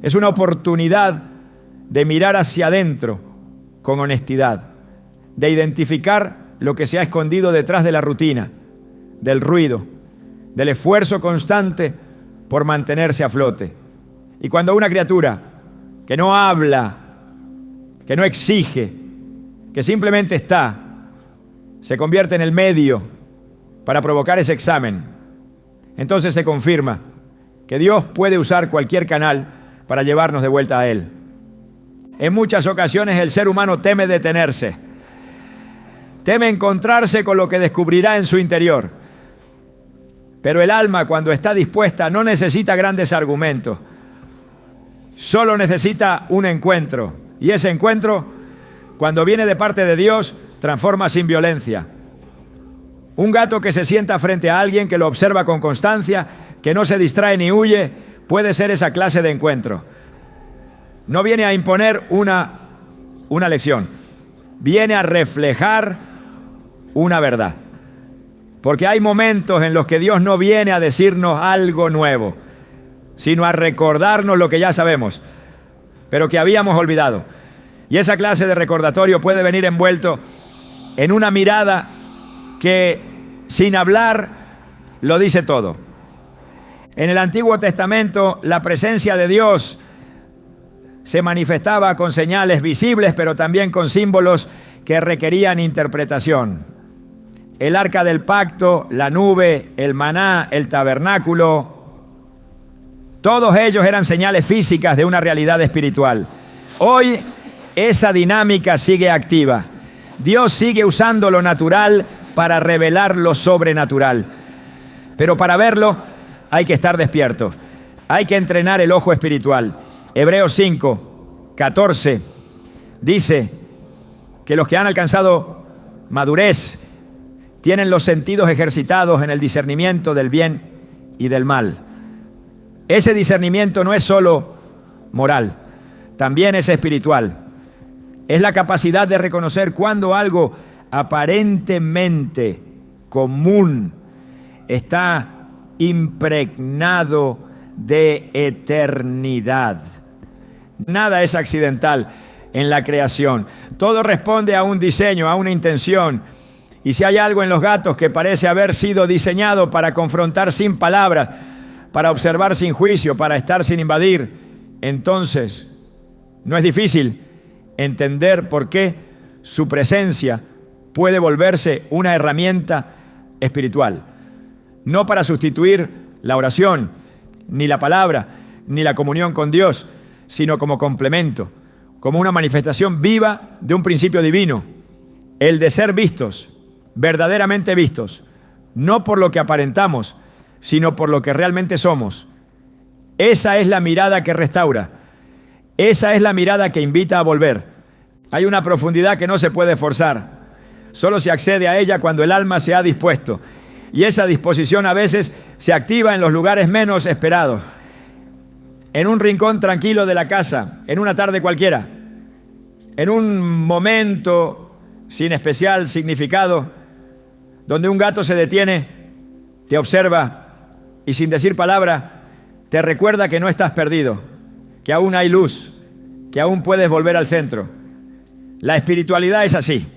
Es una oportunidad de mirar hacia adentro con honestidad, de identificar lo que se ha escondido detrás de la rutina, del ruido, del esfuerzo constante por mantenerse a flote. Y cuando una criatura que no habla, que no exige, que simplemente está, se convierte en el medio para provocar ese examen, entonces se confirma que Dios puede usar cualquier canal para llevarnos de vuelta a Él. En muchas ocasiones el ser humano teme detenerse, teme encontrarse con lo que descubrirá en su interior. Pero el alma, cuando está dispuesta, no necesita grandes argumentos. Solo necesita un encuentro. Y ese encuentro, cuando viene de parte de Dios, transforma sin violencia. Un gato que se sienta frente a alguien, que lo observa con constancia, que no se distrae ni huye, puede ser esa clase de encuentro. No viene a imponer una lección. Viene a reflejar una verdad. Porque hay momentos en los que Dios no viene a decirnos algo nuevo, sino a recordarnos lo que ya sabemos, pero que habíamos olvidado. Y esa clase de recordatorio puede venir envuelto en una mirada que, sin hablar, lo dice todo. En el Antiguo Testamento, la presencia de Dios se manifestaba con señales visibles, pero también con símbolos que requerían interpretación. El arca del pacto, la nube, el maná, el tabernáculo, Todos ellos eran señales físicas de una realidad espiritual. Hoy esa dinámica sigue activa. Dios sigue usando lo natural para revelar lo sobrenatural. Pero para verlo hay que estar despiertos. Hay que entrenar el ojo espiritual. Hebreos 5, 14 dice que los que han alcanzado madurez tienen los sentidos ejercitados en el discernimiento del bien y del mal. Ese discernimiento no es solo moral, también es espiritual. Es la capacidad de reconocer cuando algo aparentemente común está impregnado de eternidad. Nada es accidental en la creación. Todo responde a un diseño, a una intención. Y si hay algo en los gatos que parece haber sido diseñado para confrontar sin palabras, para observar sin juicio, para estar sin invadir, entonces no es difícil entender por qué su presencia puede volverse una herramienta espiritual. No para sustituir la oración, ni la palabra, ni la comunión con Dios, sino como complemento, como una manifestación viva de un principio divino, el de ser vistos, verdaderamente vistos, no por lo que aparentamos, sino por lo que realmente somos. Esa es la mirada que restaura, esa es la mirada que invita a volver. Hay una profundidad que no se puede forzar, solo se accede a ella cuando el alma se ha dispuesto, y esa disposición a veces se activa en los lugares menos esperados. En un rincón tranquilo de la casa, en una tarde cualquiera, en un momento sin especial significado, donde un gato se detiene, te observa y sin decir palabra, te recuerda que no estás perdido, que aún hay luz, que aún puedes volver al centro. La espiritualidad es así,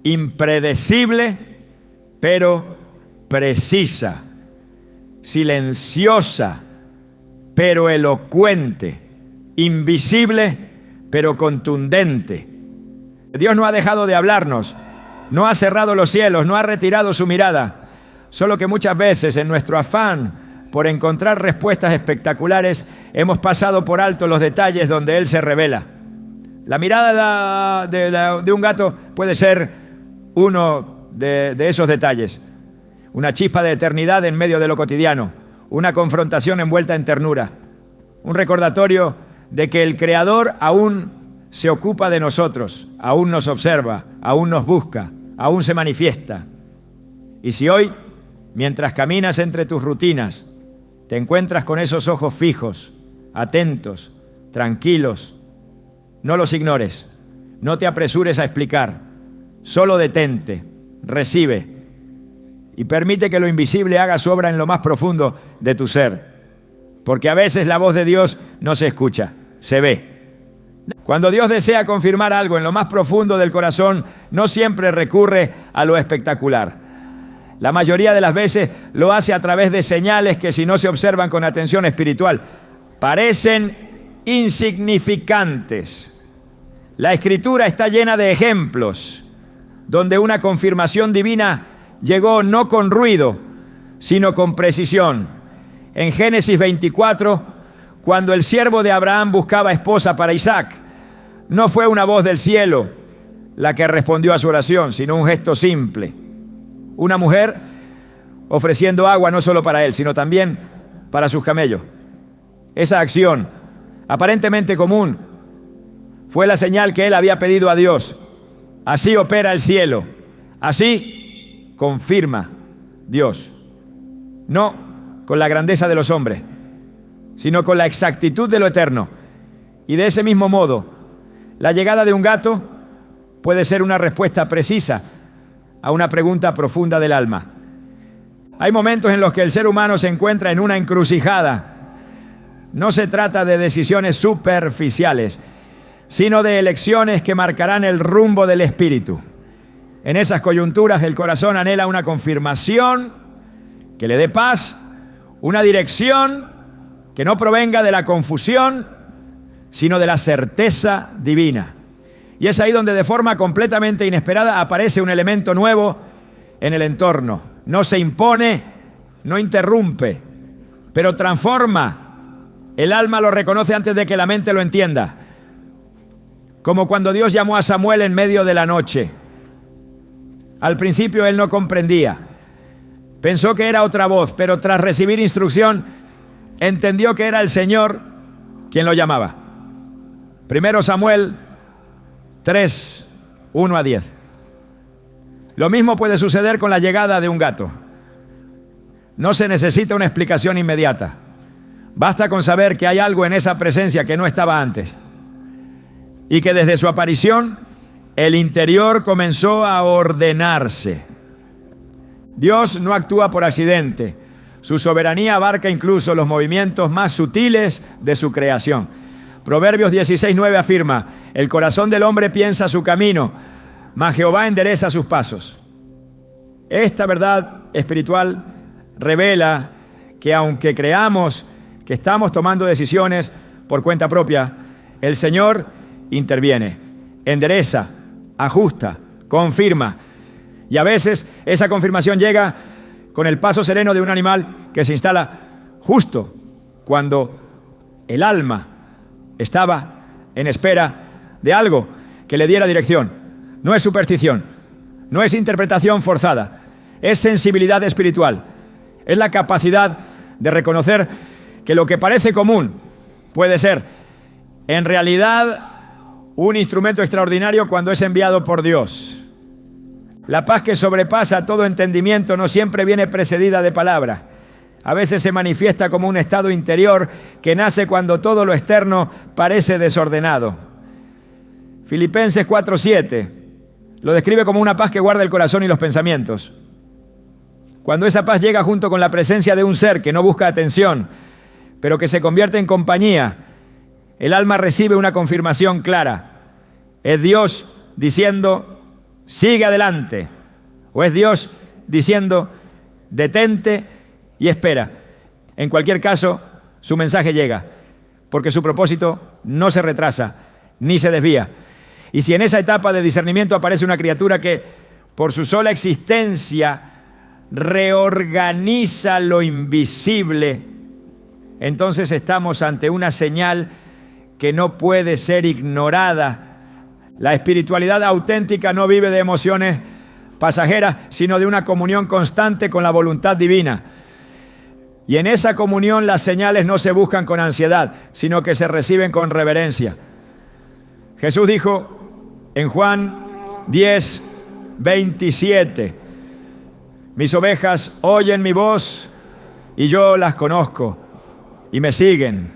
impredecible, pero precisa, silenciosa, pero elocuente, invisible, pero contundente. Dios no ha dejado de hablarnos, no ha cerrado los cielos, no ha retirado su mirada, solo que muchas veces en nuestro afán por encontrar respuestas espectaculares hemos pasado por alto los detalles donde Él se revela. La mirada de un gato puede ser uno de esos detalles, una chispa de eternidad en medio de lo cotidiano, una confrontación envuelta en ternura, un recordatorio de que el Creador aún se ocupa de nosotros, aún nos observa, aún nos busca, aún se manifiesta. Y si hoy, mientras caminas entre tus rutinas, te encuentras con esos ojos fijos, atentos, tranquilos, no los ignores, no te apresures a explicar, solo detente, recibe y permite que lo invisible haga su obra en lo más profundo de tu ser. Porque a veces la voz de Dios no se escucha, se ve. Cuando Dios desea confirmar algo en lo más profundo del corazón, no siempre recurre a lo espectacular. La mayoría de las veces lo hace a través de señales que, si no se observan con atención espiritual, parecen insignificantes. La Escritura está llena de ejemplos donde una confirmación divina llegó no con ruido, sino con precisión. En Génesis 24, cuando el siervo de Abraham buscaba esposa para Isaac, no fue una voz del cielo la que respondió a su oración, sino un gesto simple. Una mujer ofreciendo agua no solo para él, sino también para sus camellos. Esa acción, aparentemente común, fue la señal que él había pedido a Dios. Así opera el cielo, así confirma Dios. No con la grandeza de los hombres, sino con la exactitud de lo eterno. Y de ese mismo modo, la llegada de un gato puede ser una respuesta precisa a una pregunta profunda del alma. Hay momentos en los que el ser humano se encuentra en una encrucijada. No se trata de decisiones superficiales, sino de elecciones que marcarán el rumbo del espíritu. En esas coyunturas el corazón anhela una confirmación que le dé paz, una dirección que no provenga de la confusión, sino de la certeza divina. Y es ahí donde de forma completamente inesperada aparece un elemento nuevo en el entorno. No se impone, no interrumpe, pero transforma El alma lo reconoce antes de que la mente lo entienda. Como cuando Dios llamó a Samuel en medio de la noche. Al principio él no comprendía. Pensó que era otra voz, pero tras recibir instrucción, entendió que era el Señor quien lo llamaba. Primero Samuel 3, 1 a 10. Lo mismo puede suceder con la llegada de un gato. No se necesita una explicación inmediata. Basta con saber que hay algo en esa presencia que no estaba antes. Y que desde su aparición, el interior comenzó a ordenarse. Dios no actúa por accidente. Su soberanía abarca incluso los movimientos más sutiles de su creación. Proverbios 16:9 afirma: el corazón del hombre piensa su camino, mas Jehová endereza sus pasos. Esta verdad espiritual revela que aunque creamos que estamos tomando decisiones por cuenta propia, el Señor interviene, endereza, ajusta, confirma. Y a veces esa confirmación llega con el paso sereno de un animal que se instala justo cuando el alma estaba en espera de algo que le diera dirección. No es superstición, no es interpretación forzada, es sensibilidad espiritual. Es la capacidad de reconocer que lo que parece común puede ser, en realidad, un instrumento extraordinario cuando es enviado por Dios. La paz que sobrepasa todo entendimiento no siempre viene precedida de palabra. A veces se manifiesta como un estado interior que nace cuando todo lo externo parece desordenado. Filipenses 4:7 lo describe como una paz que guarda el corazón y los pensamientos. Cuando esa paz llega junto con la presencia de un ser que no busca atención, pero que se convierte en compañía, el alma recibe una confirmación clara. ¿Es Dios diciendo, sigue adelante? ¿O es Dios diciendo, detente y espera? En cualquier caso, su mensaje llega, porque su propósito no se retrasa ni se desvía. Y si en esa etapa de discernimiento aparece una criatura que, por su sola existencia, reorganiza lo invisible, entonces estamos ante una señal que no puede ser ignorada. La espiritualidad auténtica no vive de emociones pasajeras, sino de una comunión constante con la voluntad divina. Y en esa comunión las señales no se buscan con ansiedad, sino que se reciben con reverencia. Jesús dijo en Juan 10:27, mis ovejas oyen mi voz y yo las conozco y me siguen.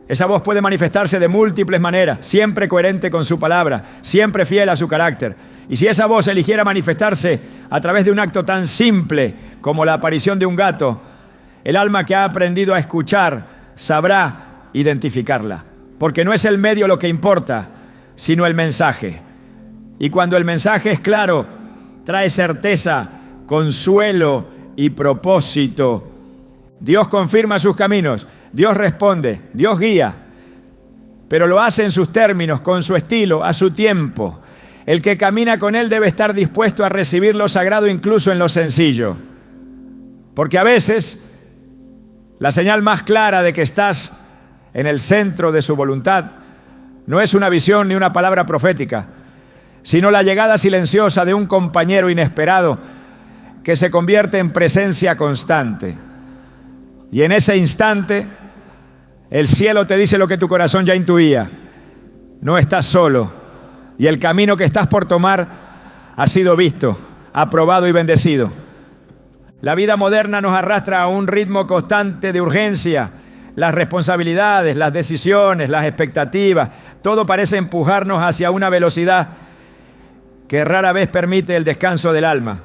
Esa voz puede manifestarse de múltiples maneras, siempre coherente con su palabra, siempre fiel a su carácter. Y si esa voz eligiera manifestarse a través de un acto tan simple como la aparición de un gato, el alma que ha aprendido a escuchar sabrá identificarla. Porque no es el medio lo que importa, sino el mensaje. Y cuando el mensaje es claro, trae certeza, consuelo y propósito. Dios confirma sus caminos, Dios responde, Dios guía, pero lo hace en sus términos, con su estilo, a su tiempo. El que camina con Él debe estar dispuesto a recibir lo sagrado incluso en lo sencillo. Porque a veces la señal más clara de que estás en el centro de su voluntad no es una visión ni una palabra profética, sino la llegada silenciosa de un compañero inesperado que se convierte en presencia constante. Y en ese instante, el cielo te dice lo que tu corazón ya intuía. No estás solo. Y el camino que estás por tomar ha sido visto, aprobado y bendecido. La vida moderna nos arrastra a un ritmo constante de urgencia. Las responsabilidades, las decisiones, las expectativas, todo parece empujarnos hacia una velocidad que rara vez permite el descanso del alma.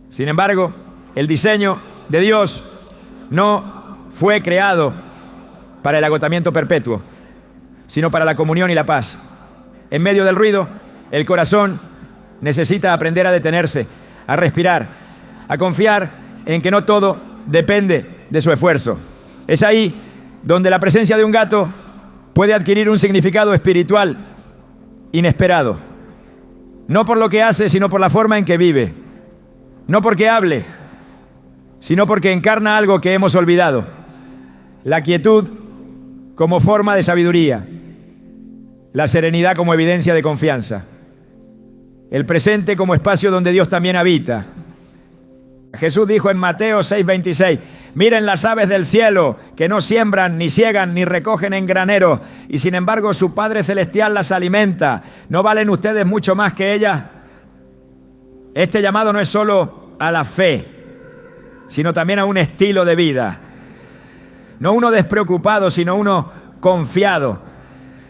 Sin embargo, el diseño de Dios no fue creado para el agotamiento perpetuo, sino para la comunión y la paz. En medio del ruido, el corazón necesita aprender a detenerse, a respirar, a confiar en que no todo depende de su esfuerzo. Es ahí donde la presencia de un gato puede adquirir un significado espiritual inesperado. No por lo que hace, sino por la forma en que vive. No porque hable, sino porque encarna algo que hemos olvidado. La quietud como forma de sabiduría, la serenidad como evidencia de confianza, el presente como espacio donde Dios también habita. Jesús dijo en Mateo 6:26, miren las aves del cielo, que no siembran, ni siegan, ni recogen en graneros, y sin embargo su Padre Celestial las alimenta. ¿No valen ustedes mucho más que ellas? Este llamado no es solo a la fe, sino también a un estilo de vida. No uno despreocupado, sino uno confiado.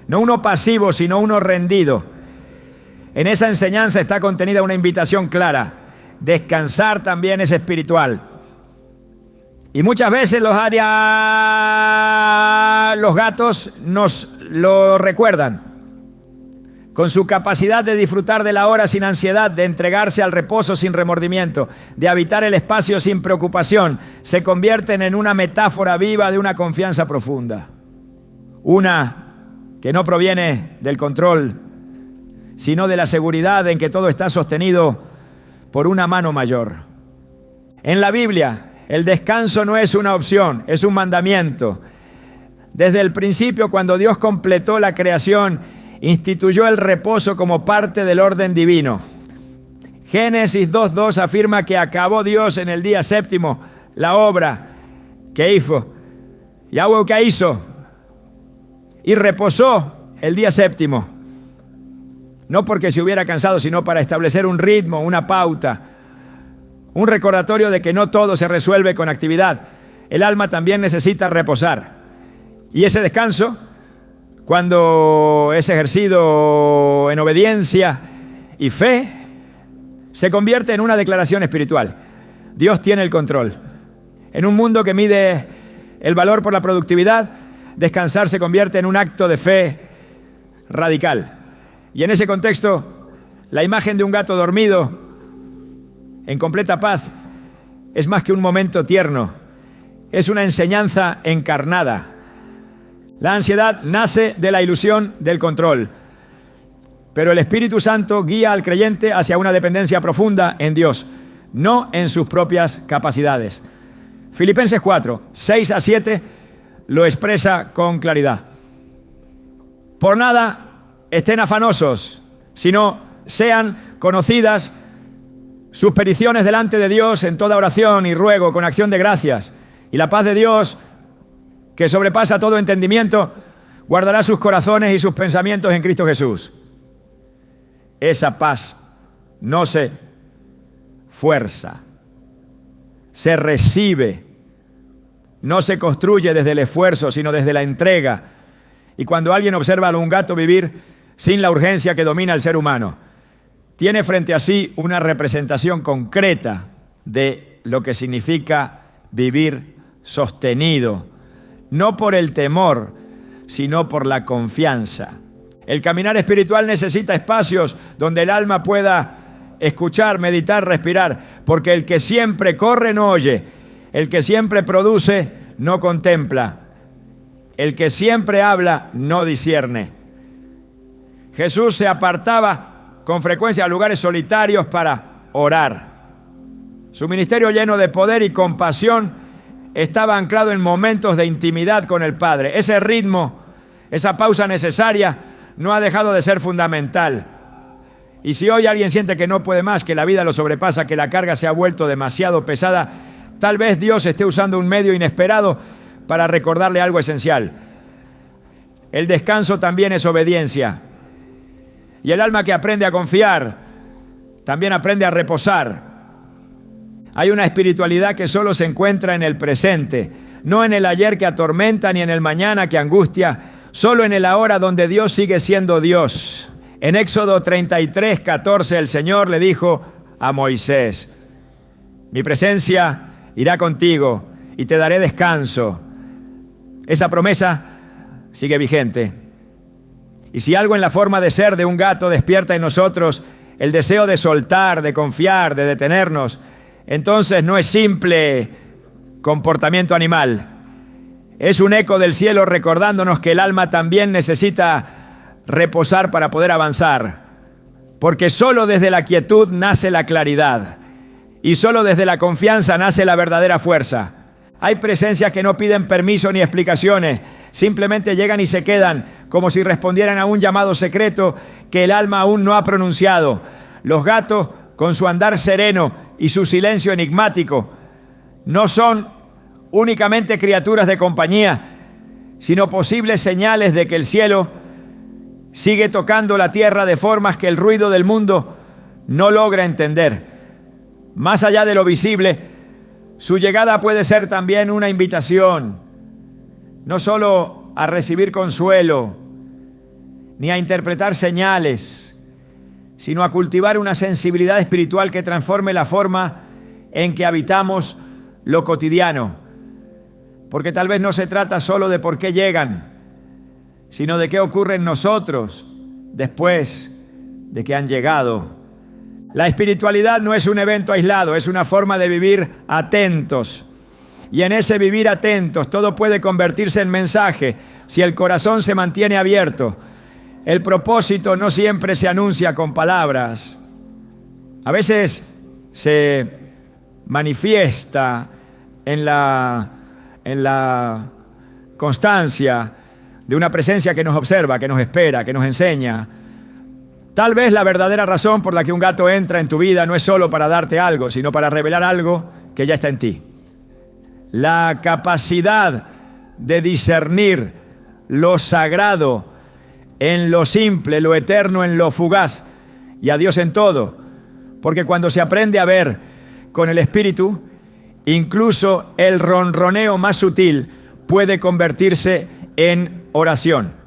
No uno pasivo, sino uno rendido. En esa enseñanza está contenida una invitación clara. Descansar también es espiritual. Y muchas veces los gatos nos lo recuerdan. Con su capacidad de disfrutar de la hora sin ansiedad, de entregarse al reposo sin remordimiento, de habitar el espacio sin preocupación, se convierten en una metáfora viva de una confianza profunda. Una que no proviene del control, sino de la seguridad en que todo está sostenido por una mano mayor. En la Biblia, el descanso no es una opción, es un mandamiento. Desde el principio, cuando Dios completó la creación, instituyó el reposo como parte del orden divino. Génesis 2:2 afirma que acabó Dios en el día séptimo la obra que hizo, Yahweh que hizo, y reposó el día séptimo. No porque se hubiera cansado, sino para establecer un ritmo, una pauta, un recordatorio de que no todo se resuelve con actividad. El alma también necesita reposar. Y ese descanso, cuando es ejercido en obediencia y fe, se convierte en una declaración espiritual. Dios tiene el control. En un mundo que mide el valor por la productividad, descansar se convierte en un acto de fe radical. Y en ese contexto, la imagen de un gato dormido en completa paz es más que un momento tierno, es una enseñanza encarnada. La ansiedad nace de la ilusión del control, pero el Espíritu Santo guía al creyente hacia una dependencia profunda en Dios, no en sus propias capacidades. Filipenses 4, 6-7 lo expresa con claridad. Por nada estén afanosos, sino sean conocidas sus peticiones delante de Dios en toda oración y ruego con acción de gracias. Y la paz de Dios, que sobrepasa todo entendimiento, guardará sus corazones y sus pensamientos en Cristo Jesús. Esa paz no se fuerza, se recibe, no se construye desde el esfuerzo, sino desde la entrega. Y cuando alguien observa a un gato vivir sin la urgencia que domina el ser humano, tiene frente a sí una representación concreta de lo que significa vivir sostenido, no por el temor, sino por la confianza. El caminar espiritual necesita espacios donde el alma pueda escuchar, meditar, respirar, porque el que siempre corre no oye, el que siempre produce no contempla, el que siempre habla no discierne. Jesús se apartaba con frecuencia a lugares solitarios para orar. Su ministerio, lleno de poder y compasión, estaba anclado en momentos de intimidad con el Padre. Ese ritmo, esa pausa necesaria, no ha dejado de ser fundamental. Y si hoy alguien siente que no puede más, que la vida lo sobrepasa, que la carga se ha vuelto demasiado pesada, tal vez Dios esté usando un medio inesperado para recordarle algo esencial. El descanso también es obediencia. Y el alma que aprende a confiar, también aprende a reposar. Hay una espiritualidad que solo se encuentra en el presente, no en el ayer que atormenta ni en el mañana que angustia, solo en el ahora donde Dios sigue siendo Dios. En Éxodo 33:14 el Señor le dijo a Moisés: mi presencia irá contigo y te daré descanso. Esa promesa sigue vigente. Y si algo en la forma de ser de un gato despierta en nosotros el deseo de soltar, de confiar, de detenernos, entonces no es simple comportamiento animal. Es un eco del cielo recordándonos que el alma también necesita reposar para poder avanzar. Porque solo desde la quietud nace la claridad. Y solo desde la confianza nace la verdadera fuerza. Hay presencias que no piden permiso ni explicaciones, simplemente llegan y se quedan, como si respondieran a un llamado secreto que el alma aún no ha pronunciado. Los gatos, con su andar sereno y su silencio enigmático, no son únicamente criaturas de compañía, sino posibles señales de que el cielo sigue tocando la tierra de formas que el ruido del mundo no logra entender. Más allá de lo visible, su llegada puede ser también una invitación, no solo a recibir consuelo, ni a interpretar señales, sino a cultivar una sensibilidad espiritual que transforme la forma en que habitamos lo cotidiano. Porque tal vez no se trata solo de por qué llegan, sino de qué ocurre en nosotros después de que han llegado. La espiritualidad no es un evento aislado, es una forma de vivir atentos. Y en ese vivir atentos todo puede convertirse en mensaje si el corazón se mantiene abierto. El propósito no siempre se anuncia con palabras. A veces se manifiesta en la constancia de una presencia que nos observa, que nos espera, que nos enseña. Tal vez la verdadera razón por la que un gato entra en tu vida no es solo para darte algo, sino para revelar algo que ya está en ti. La capacidad de discernir lo sagrado en lo simple, lo eterno en lo fugaz, y a Dios en todo. Porque cuando se aprende a ver con el espíritu, incluso el ronroneo más sutil puede convertirse en oración.